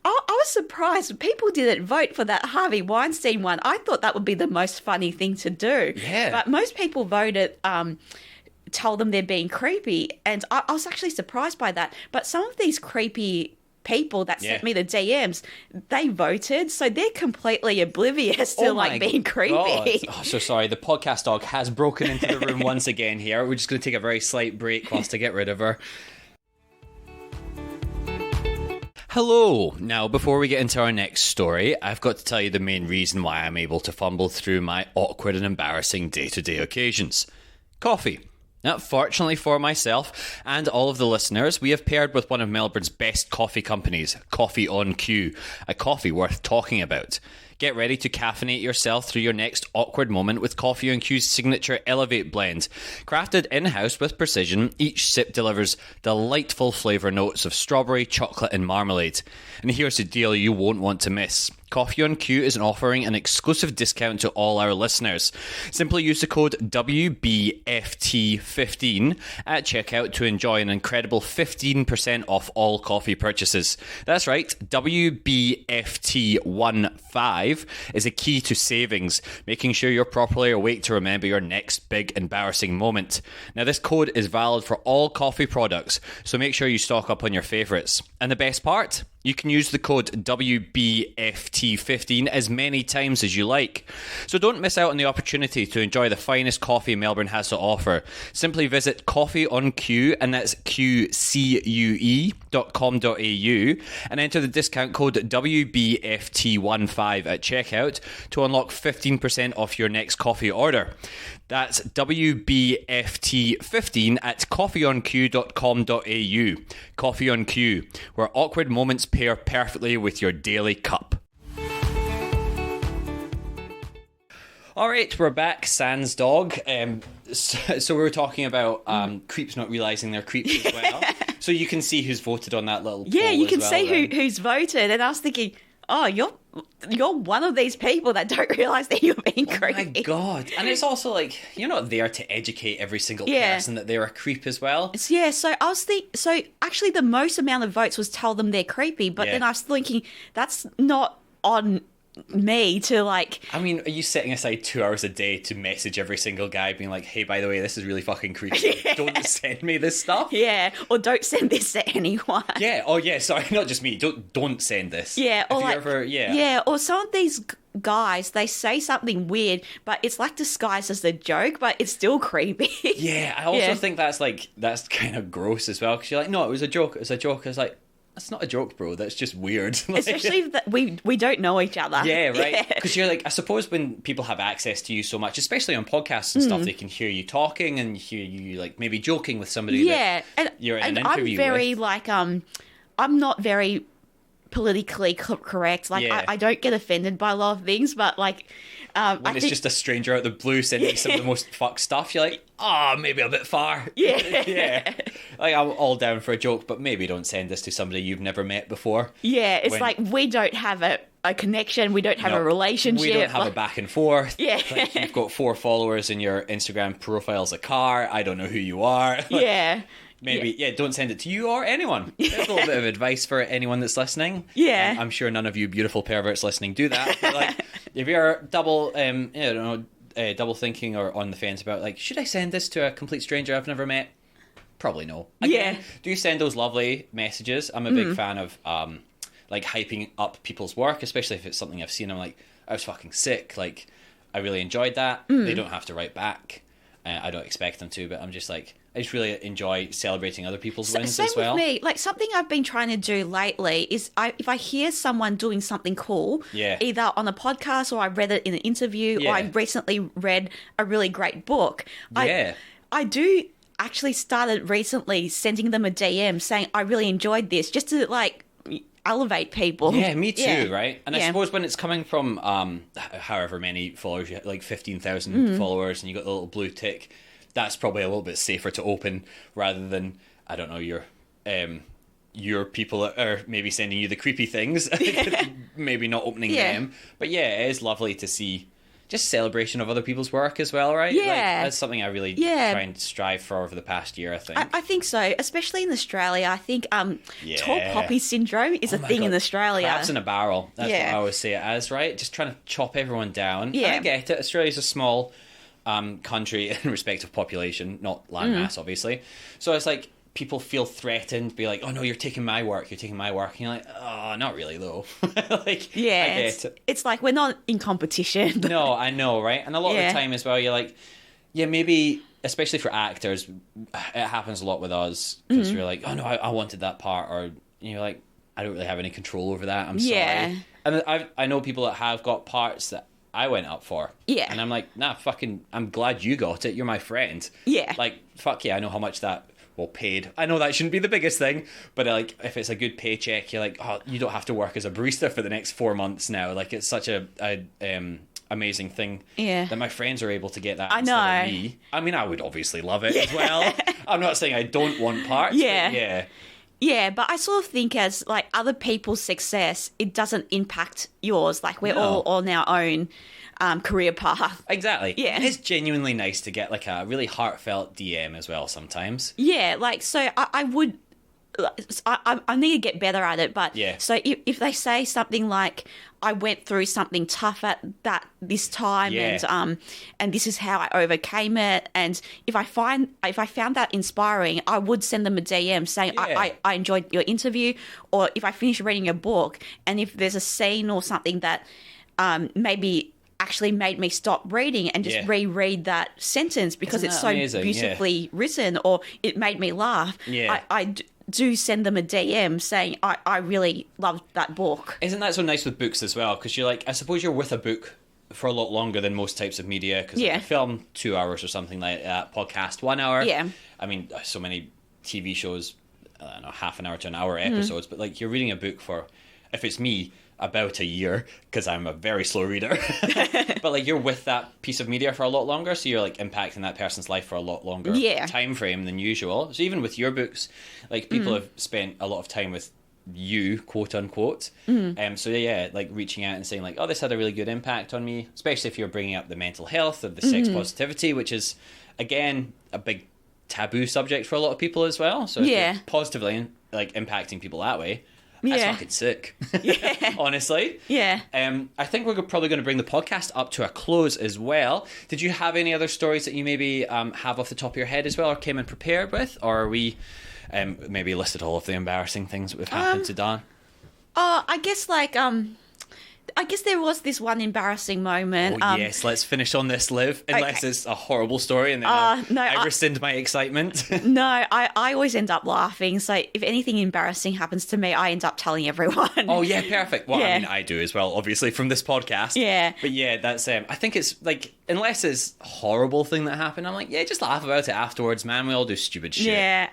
was surprised people didn't vote for that Harvey Weinstein one. I thought that would be the most funny thing to do. Yeah. But most people voted tell them they're being creepy. And I was actually surprised by that. But some of these creepy people that sent me the DMs, they voted. So they're completely oblivious to being creepy. God. Oh, so sorry. The podcast dog has broken into the room once again here. We're just going to take a very slight break whilst I get rid of her. Hello. Now, before we get into our next story, I've got to tell you the main reason why I'm able to fumble through my awkward and embarrassing day-to-day occasions. Coffee. Now, fortunately for myself and all of the listeners, we have paired with one of Melbourne's best coffee companies, Coffee on Q, a coffee worth talking about. Get ready to caffeinate yourself through your next awkward moment with Coffee on Q's signature Elevate blend. Crafted in-house with precision, each sip delivers delightful flavour notes of strawberry, chocolate and marmalade. And here's the deal you won't want to miss. Coffee on Q is offering an exclusive discount to all our listeners. Simply use the code WBFT15 at checkout to enjoy an incredible 15% off all coffee purchases. That's right, WBFT15 is a key to savings, making sure you're properly awake to remember your next big embarrassing moment. Now, this code is valid for all coffee products, so make sure you stock up on your favourites. And the best part? You can use the code WBFT15 as many times as you like. So don't miss out on the opportunity to enjoy the finest coffee Melbourne has to offer. Simply visit Coffee on Q, and that's QCUE.com.au, and enter the discount code WBFT15 at checkout to unlock 15% off your next coffee order. That's WBFT15 at coffeeonq.com.au. Coffee on Q, where awkward moments pair perfectly with your daily cup. All right, we're back. Sans dog. So we were talking about creeps not realising they're creeps as well. So you can see who's voted on that little poll. Yeah, you can see then. who's voted. And I was thinking, oh, you're one of these people that don't realise that you're being creepy. Oh my God. And it's also like, you're not there to educate every single person that they're a creep as well. Yeah, so I was so actually the most amount of votes was tell them they're creepy, but then I was thinking that's not on me to like... I mean, are you setting aside 2 hours a day to message every single guy being like, hey, by the way, this is really fucking creepy. Don't send me this stuff. Yeah, or don't send this to anyone. Yeah, oh yeah, sorry, not just me. Don't send this. Yeah, or like, yeah, or some of these guys, they say something weird, but it's like disguised as a joke, but it's still creepy. Yeah, I also think that's kind of gross as well, because you're like, no, it was a joke. It's a joke. It's like, that's not a joke, bro. That's just weird. Like, Especially that we don't know each other. yeah, right. Because you're like, I suppose when people have access to you so much, especially on podcasts and stuff, they can hear you talking and hear you like maybe joking with somebody. Yeah, that you're in an interview I'm very with. like I'm not very politically correct. Like Yeah. I don't get offended by a lot of things, but like When I it's think, just a stranger out the blue sending some of the most fucked stuff, you're like, oh, maybe a bit far. Yeah. Yeah. Like, I'm all down for a joke, but maybe don't send this to somebody you've never met before. yeah, it's When- like we don't have a connection, we don't have No, a relationship. We don't have a back and forth. Yeah. Like, you've got 4 followers and your Instagram profile's a car. I don't know who you are. Like, Yeah. maybe, don't send it to you or anyone. There's a little bit of advice for anyone that's listening. Yeah. I'm sure none of you beautiful perverts listening do that. But like, if you're double thinking or on the fence about like, should I send this to a complete stranger I've never met? Probably no. Again, Yeah. do send those lovely messages. I'm a big fan of like hyping up people's work, especially if it's something I've seen. I'm like, I was fucking sick. Like, I really enjoyed that. They don't have to write back. I don't expect them to, but I'm just like, I just really enjoy celebrating other people's wins Same as well. with me. Like something I've been trying to do lately is if I hear someone doing something cool, Yeah. either on a podcast or I read it in an interview or I Yeah. recently read a really great book, Yeah. I do actually started recently sending them a DM saying I really enjoyed this, just to like elevate people. Yeah, me too, Yeah. right? And I Yeah. suppose when it's coming from however many followers you have, like 15,000 followers, and you got the little blue tick, that's probably a little bit safer to open rather than, I don't know, your people that are maybe sending you the creepy things, maybe not opening Yeah. them. But yeah, it is lovely to see just celebration of other people's work as well, right? Like, Yeah. that's something I really Yeah. try and strive for over the past year, I think. I think so, especially in Australia. I think Yeah. tall poppy syndrome is a Oh my thing in God. Australia. Crabs in a barrel. That's Yeah. what I always say it as, right? Just trying to chop everyone down. Yeah. And I get it. Australia's a small country in respect of population, not land mass, obviously. So it's like people feel threatened, be like, oh no, you're taking my work. And you're like, oh, not really though. Like, Yeah, I get it. it's like we're not in competition. No, I know, right? And a lot of Yeah. the time as well, you're like, yeah, maybe, especially for actors, it happens a lot with us because you're like, oh no, I wanted that part, or you're like, I don't really have any control over that. I'm Yeah. sorry. And I know people that have got parts that I went up for. Yeah. And I'm like, nah, fucking, I'm glad you got it. You're my friend. Yeah. Like, fuck yeah, I know how much that, well, paid. I know that shouldn't be the biggest thing, but like, if it's a good paycheck, you're like, oh, you don't have to work as a barista for the next 4 months now. Like, it's such a amazing thing. Yeah. That my friends are able to get that I instead know. of me. I mean, I would obviously love it as well. I'm not saying I don't want parts. Yeah. But yeah. Yeah, but I sort of think as like other people's success, it doesn't impact yours. Like we're No. all on our own career path. Exactly. Yeah. It's genuinely nice to get like a really heartfelt DM as well sometimes. Yeah, like so I would. I need to get better at it, but Yeah. so if they say something like I went through something tough at this time, Yeah. and this is how I overcame it, and if I found that inspiring, I would send them a DM saying Yeah. I enjoyed your interview, or if I finish reading a book and if there's a scene or something that maybe actually made me stop reading and just Yeah. reread that sentence because Isn't it's that so amazing? Yeah. beautifully written, or it made me laugh. Yeah. I do send them a DM saying I really loved that book. Isn't that so nice with books as well? Because you're like, I suppose you're with a book for a lot longer than most types of media. Because Yeah. like a film, 2 hours or something like that. Podcast, 1 hour. Yeah. I mean, so many TV shows, I don't know, half an hour to an hour Mm-hmm. episodes. But like, you're reading a book for, if it's me, about a year, because I'm a very slow reader. But like, you're with that piece of media for a lot longer, so you're like impacting that person's life for a lot longer Yeah. time frame than usual. So even with your books, like people have spent a lot of time with you, quote unquote. So yeah, like reaching out and saying like, oh, this had a really good impact on me, especially if you're bringing up the mental health of the sex positivity, which is again a big taboo subject for a lot of people as well. So if Yeah. you're positively like impacting people that way, that's Yeah. fucking sick. Yeah. Honestly. Yeah. I think we're probably going to bring the podcast up to a close as well. Did you have any other stories that you maybe have off the top of your head as well, or came in prepared with, or are we maybe listed all of the embarrassing things that have happened to Dan? I guess like I guess there was this one embarrassing moment. Oh, yes, let's finish on this, Liv. Unless it's a horrible story and then I rescind my excitement. No, I always end up laughing. So if anything embarrassing happens to me, I end up telling everyone. Oh, yeah, perfect. Well, I mean, I do as well, obviously, from this podcast. Yeah. But yeah, that's... I think it's like, unless it's a horrible thing that happened, I'm like, yeah, just laugh about it afterwards, man. We all do stupid shit. Yeah.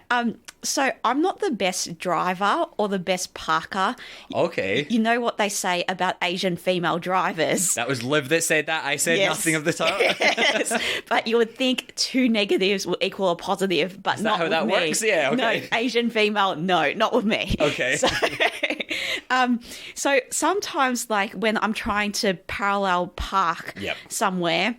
So I'm not the best driver or the best parker. Okay. You know what they say about Asian female drivers. That was Liv that said that. I said nothing of the time. Yes. But you would think two negatives will equal a positive, but not with me. Is that how that works? Yeah, okay. No, Asian female, no, not with me. Okay. So sometimes, like, when I'm trying to parallel park somewhere,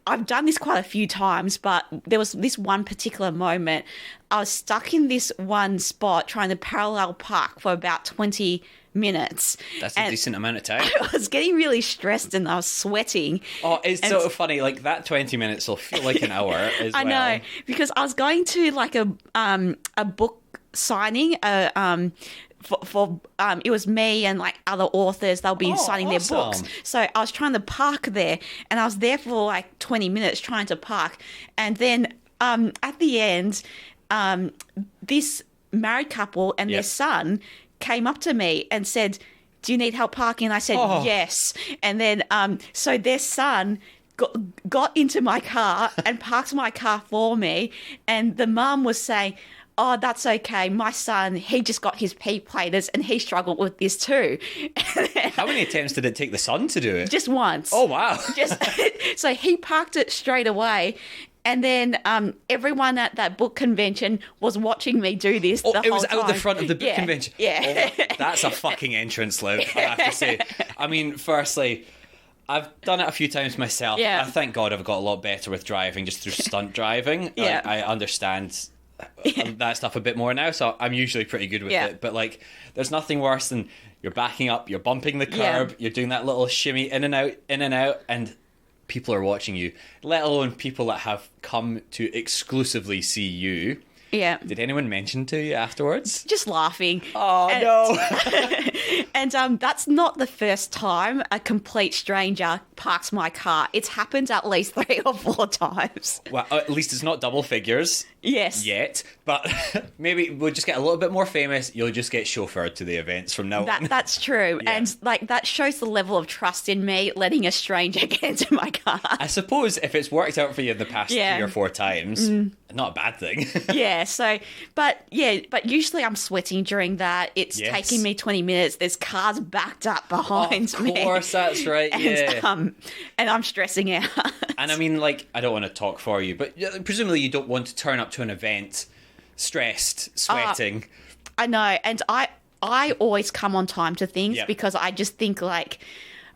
I've done this quite a few times, but there was this one particular moment. I was stuck in this one spot trying to parallel park for about 20 minutes. That's a decent amount of time. I was getting really stressed and I was sweating. Oh, it's sort of funny. Like, that 20 minutes will feel like an hour as well. I know, because I was going to, like, a book signing, for it was me and like other authors. They'll be signing their books. So I was trying to park there, and I was there for like 20 minutes trying to park. And then at the end, this married couple and their son came up to me and said, "Do you need help parking?" And I said, "Yes." And then so their son got into my car and parked my car for me. And the mum was saying, "Oh, that's okay. My son, he just got his P-platers and he struggled with this too." How many attempts did it take the son to do it? Just once. Oh, wow. So he parked it straight away. And then everyone at that book convention was watching me do this the whole time. It was out the front of the book convention? Yeah. Oh, that's a fucking entrance, Liv, I have to say. I mean, firstly, I've done it a few times myself. Yeah. I thank God I've got a lot better with driving just through stunt driving. Yeah. I understand that stuff a bit more now, so I'm usually pretty good with it. But like, there's nothing worse than you're backing up, you're bumping the curb, you're doing that little shimmy in and out, and people are watching you, let alone people that have come to exclusively see you. Yeah. Did anyone mention to you afterwards? Just laughing. Oh, no. And that's not the first time a complete stranger parks my car. It's happened at least 3 or 4 times. Well, at least it's not double figures. Yes. Yet. But maybe we'll just get a little bit more famous. You'll just get chauffeured to the events from now on. That's true. Yeah. And like, that shows the level of trust in me, letting a stranger get into my car. I suppose if it's worked out for you in the past 3 or 4 times, not a bad thing. Yeah. So, but usually I'm sweating during that. It's taking me 20 minutes. There's cars backed up behind me. Of course, that's right. And I'm stressing out. And I mean, like, I don't want to talk for you, but presumably you don't want to turn up to an event stressed, sweating. I know. And I always come on time to things because I just think like,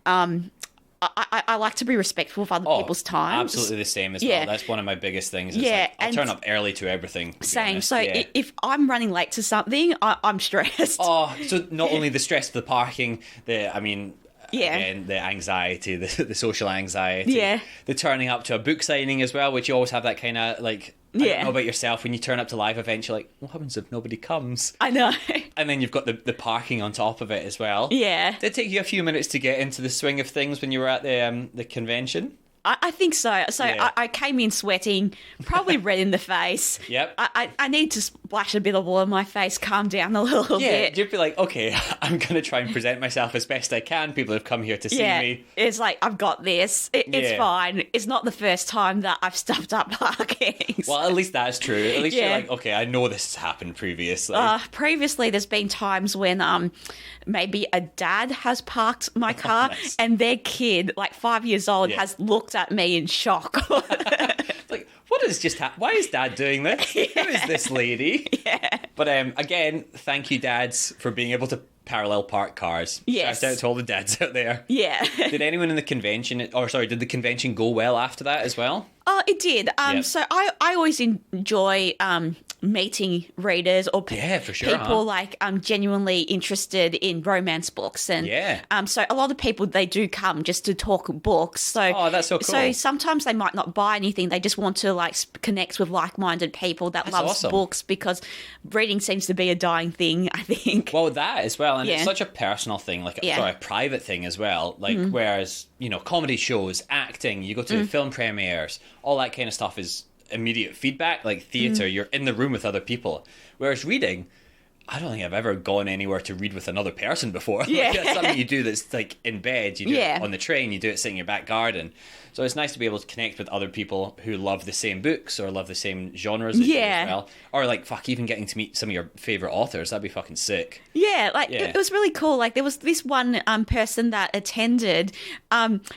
I like to be respectful of other people's time. Absolutely the same as well. That's one of my biggest things. Like, I'll turn up early to everything. Same. So if I'm running late to something, I'm stressed. Oh, so not only the stress of the parking, again, the anxiety, the social anxiety, the turning up to a book signing as well, which you always have that kind of like, I don't know about yourself, when you turn up to live events, you're like, what happens if nobody comes? I know. And then you've got the parking on top of it as well. Yeah. Did it take you a few minutes to get into the swing of things when you were at the convention? I think so. So I came in sweating, probably red in the face. Yep. I need to splash a bit of water on my face, calm down a little bit. You'd be like, okay, I'm going to try and present myself as best I can. People have come here to see me. It's like, I've got this. It's fine. It's not the first time that I've stuffed up parking. Well, at least that's true. At least you're like, okay, I know this has happened previously. Previously, there's been times when maybe a dad has parked my car and their kid, like 5 years old, has looked at me in shock. Like, what has just happened? Why is Dad doing this? Who is this lady? But again, thank you, dads, for being able to parallel park cars. Yes. Shout out to all the dads out there. Yeah. Did anyone in the convention, did the convention go well after that as well? Oh, it did. So I always enjoy meeting readers or for sure, people like genuinely interested in romance books, and so a lot of people, they do come just to talk books. So that's so cool. So sometimes they might not buy anything; they just want to like connect with like-minded people that loves books, because reading seems to be a dying thing, I think. Well, that as well, and it's such a personal thing, like a private thing as well. Like whereas comedy shows, acting, you go to film premieres, all that kind of stuff is immediate feedback. Like theatre, you're in the room with other people, whereas reading, I don't think I've ever gone anywhere to read with another person before. Like, that's something you do that's like in bed, you do it on the train, you do it sitting in your back garden. So it's nice to be able to connect with other people who love the same books or love the same genres as you as well. Or like, even getting to meet some of your favourite authors. That'd be fucking sick. Yeah, it was really cool. Like there was this one person that attended.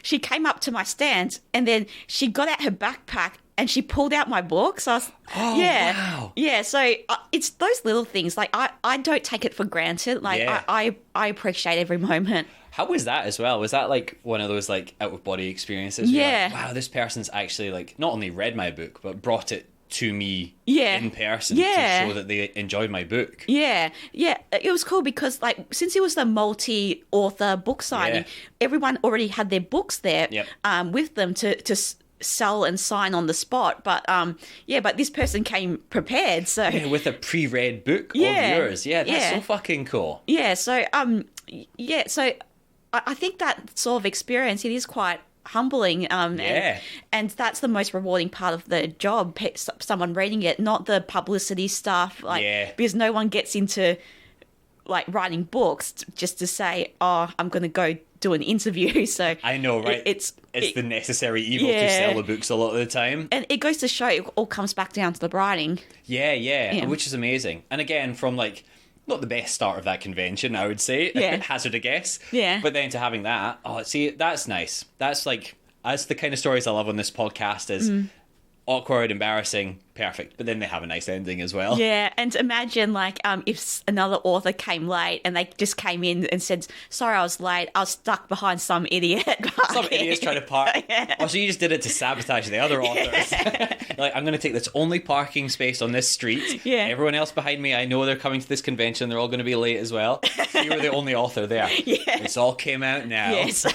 She came up to my stand and then she got out her backpack and she pulled out my book. So I was, wow. Yeah, so it's those little things. Like I don't take it for granted. Like I appreciate every moment. How was that as well? Was that like one of those like out of body experiences? Yeah. Like, wow, this person's actually like not only read my book, but brought it to me in person to show that they enjoyed my book. Yeah. It was cool because like since it was the multi-author book signing, everyone already had their books there with them to sell and sign on the spot, but this person came prepared, so with a pre-read book of yours. That's so fucking cool. So I think that sort of experience, it is quite humbling, and that's the most rewarding part of the job, someone reading it, not the publicity stuff, because no one gets into like writing books just to say, I'm going to go do an interview. So I know, right? It's the necessary evil to sell the books a lot of the time. And it goes to show it all comes back down to the writing. Yeah, which is amazing. And again, from like, not the best start of that convention, I would say. Hazard a guess. Yeah. But then to having that, that's nice. That's the kind of stories I love on this podcast is awkward, embarrassing, perfect. But then they have a nice ending as well. Yeah, and imagine like if another author came late and they just came in and said, sorry, I was late. I was stuck behind some idiot parking. Some idiot's trying to park. Oh, so you just did it to sabotage the other authors. Like, I'm going to take this only parking space on this street. Yeah. Everyone else behind me, I know they're coming to this convention. They're all going to be late as well. So you were the only author there. Yeah. It's all came out now. Yes.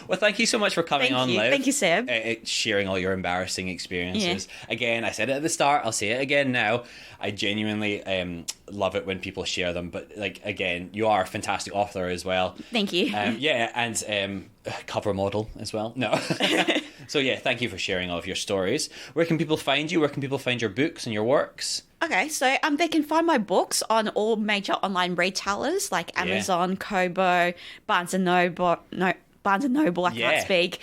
Well, thank you so much for coming on, Liv. Thank you, Seb. Sharing all your embarrassing experiences. Again, I said it at the start. I'll say it again now. I genuinely love it when people share them. But, like, again, you are a fantastic author as well. Thank you. And cover model as well. No. So, thank you for sharing all of your stories. Where can people find you? Where can people find your books and your works? Okay, so they can find my books on all major online retailers like Amazon, Kobo, Barnes & Noble, I can't speak.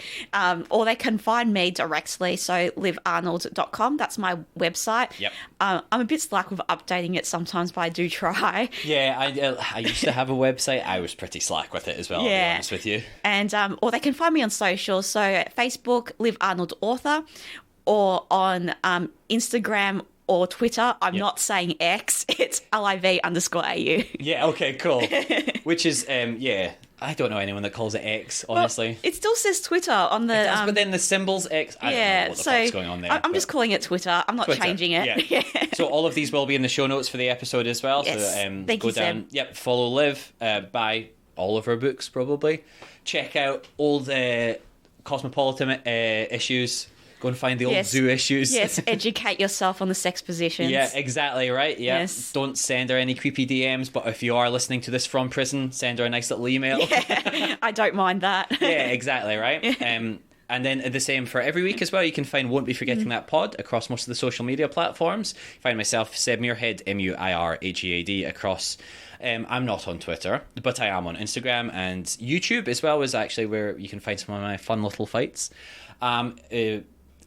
Or they can find me directly, so livarnold.com. That's my website. Yep. I'm a bit slack with updating it sometimes, but I do try. Yeah, I used to have a website. I was pretty slack with it as well, I'll be honest with you. And or they can find me on social, so Facebook, Liv Arnold Author, or on Instagram or Twitter. I'm not saying X. It's LIV_AU. Yeah, okay, cool. Which is, I don't know anyone that calls it X, honestly. Well, it still says Twitter on the... It does, but then the symbol's X. I don't know what the fuck's going on there. I'm just calling it Twitter. I'm not changing it. Yeah. So all of these will be in the show notes for the episode as well. Yes. So Thank go you, down. Sam. Yep, follow Liv. Buy all of her books, probably. Check out all the Cosmopolitan issues. Go and find the old zoo issues. Yes, educate yourself on the sex positions. Yeah, exactly, right? Yeah. Yes. Don't send her any creepy DMs, but if you are listening to this from prison, send her a nice little email. Yeah, I don't mind that. Yeah, exactly, right? Yeah. And then the same for every week as well. You can find Won't Be Forgetting That Pod across most of the social media platforms. Find myself, Seb Muirhead, Muirhead, across... I'm not on Twitter, but I am on Instagram, and YouTube as well is actually where you can find some of my fun little fights.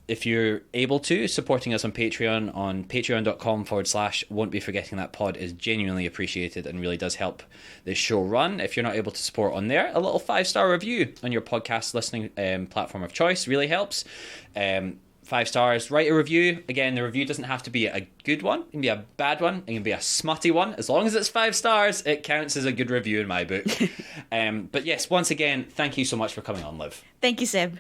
If you're able to, supporting us on Patreon on patreon.com/won't be forgetting that pod is genuinely appreciated and really does help this show run. If you're not able to support on there, a little 5-star review on your podcast listening platform of choice really helps. 5 stars, write a review. Again, the review doesn't have to be a good one. It can be a bad one. It can be a smutty one. As long as it's 5 stars, it counts as a good review in my book. But yes, once again, thank you so much for coming on, Liv. Thank you, Seb.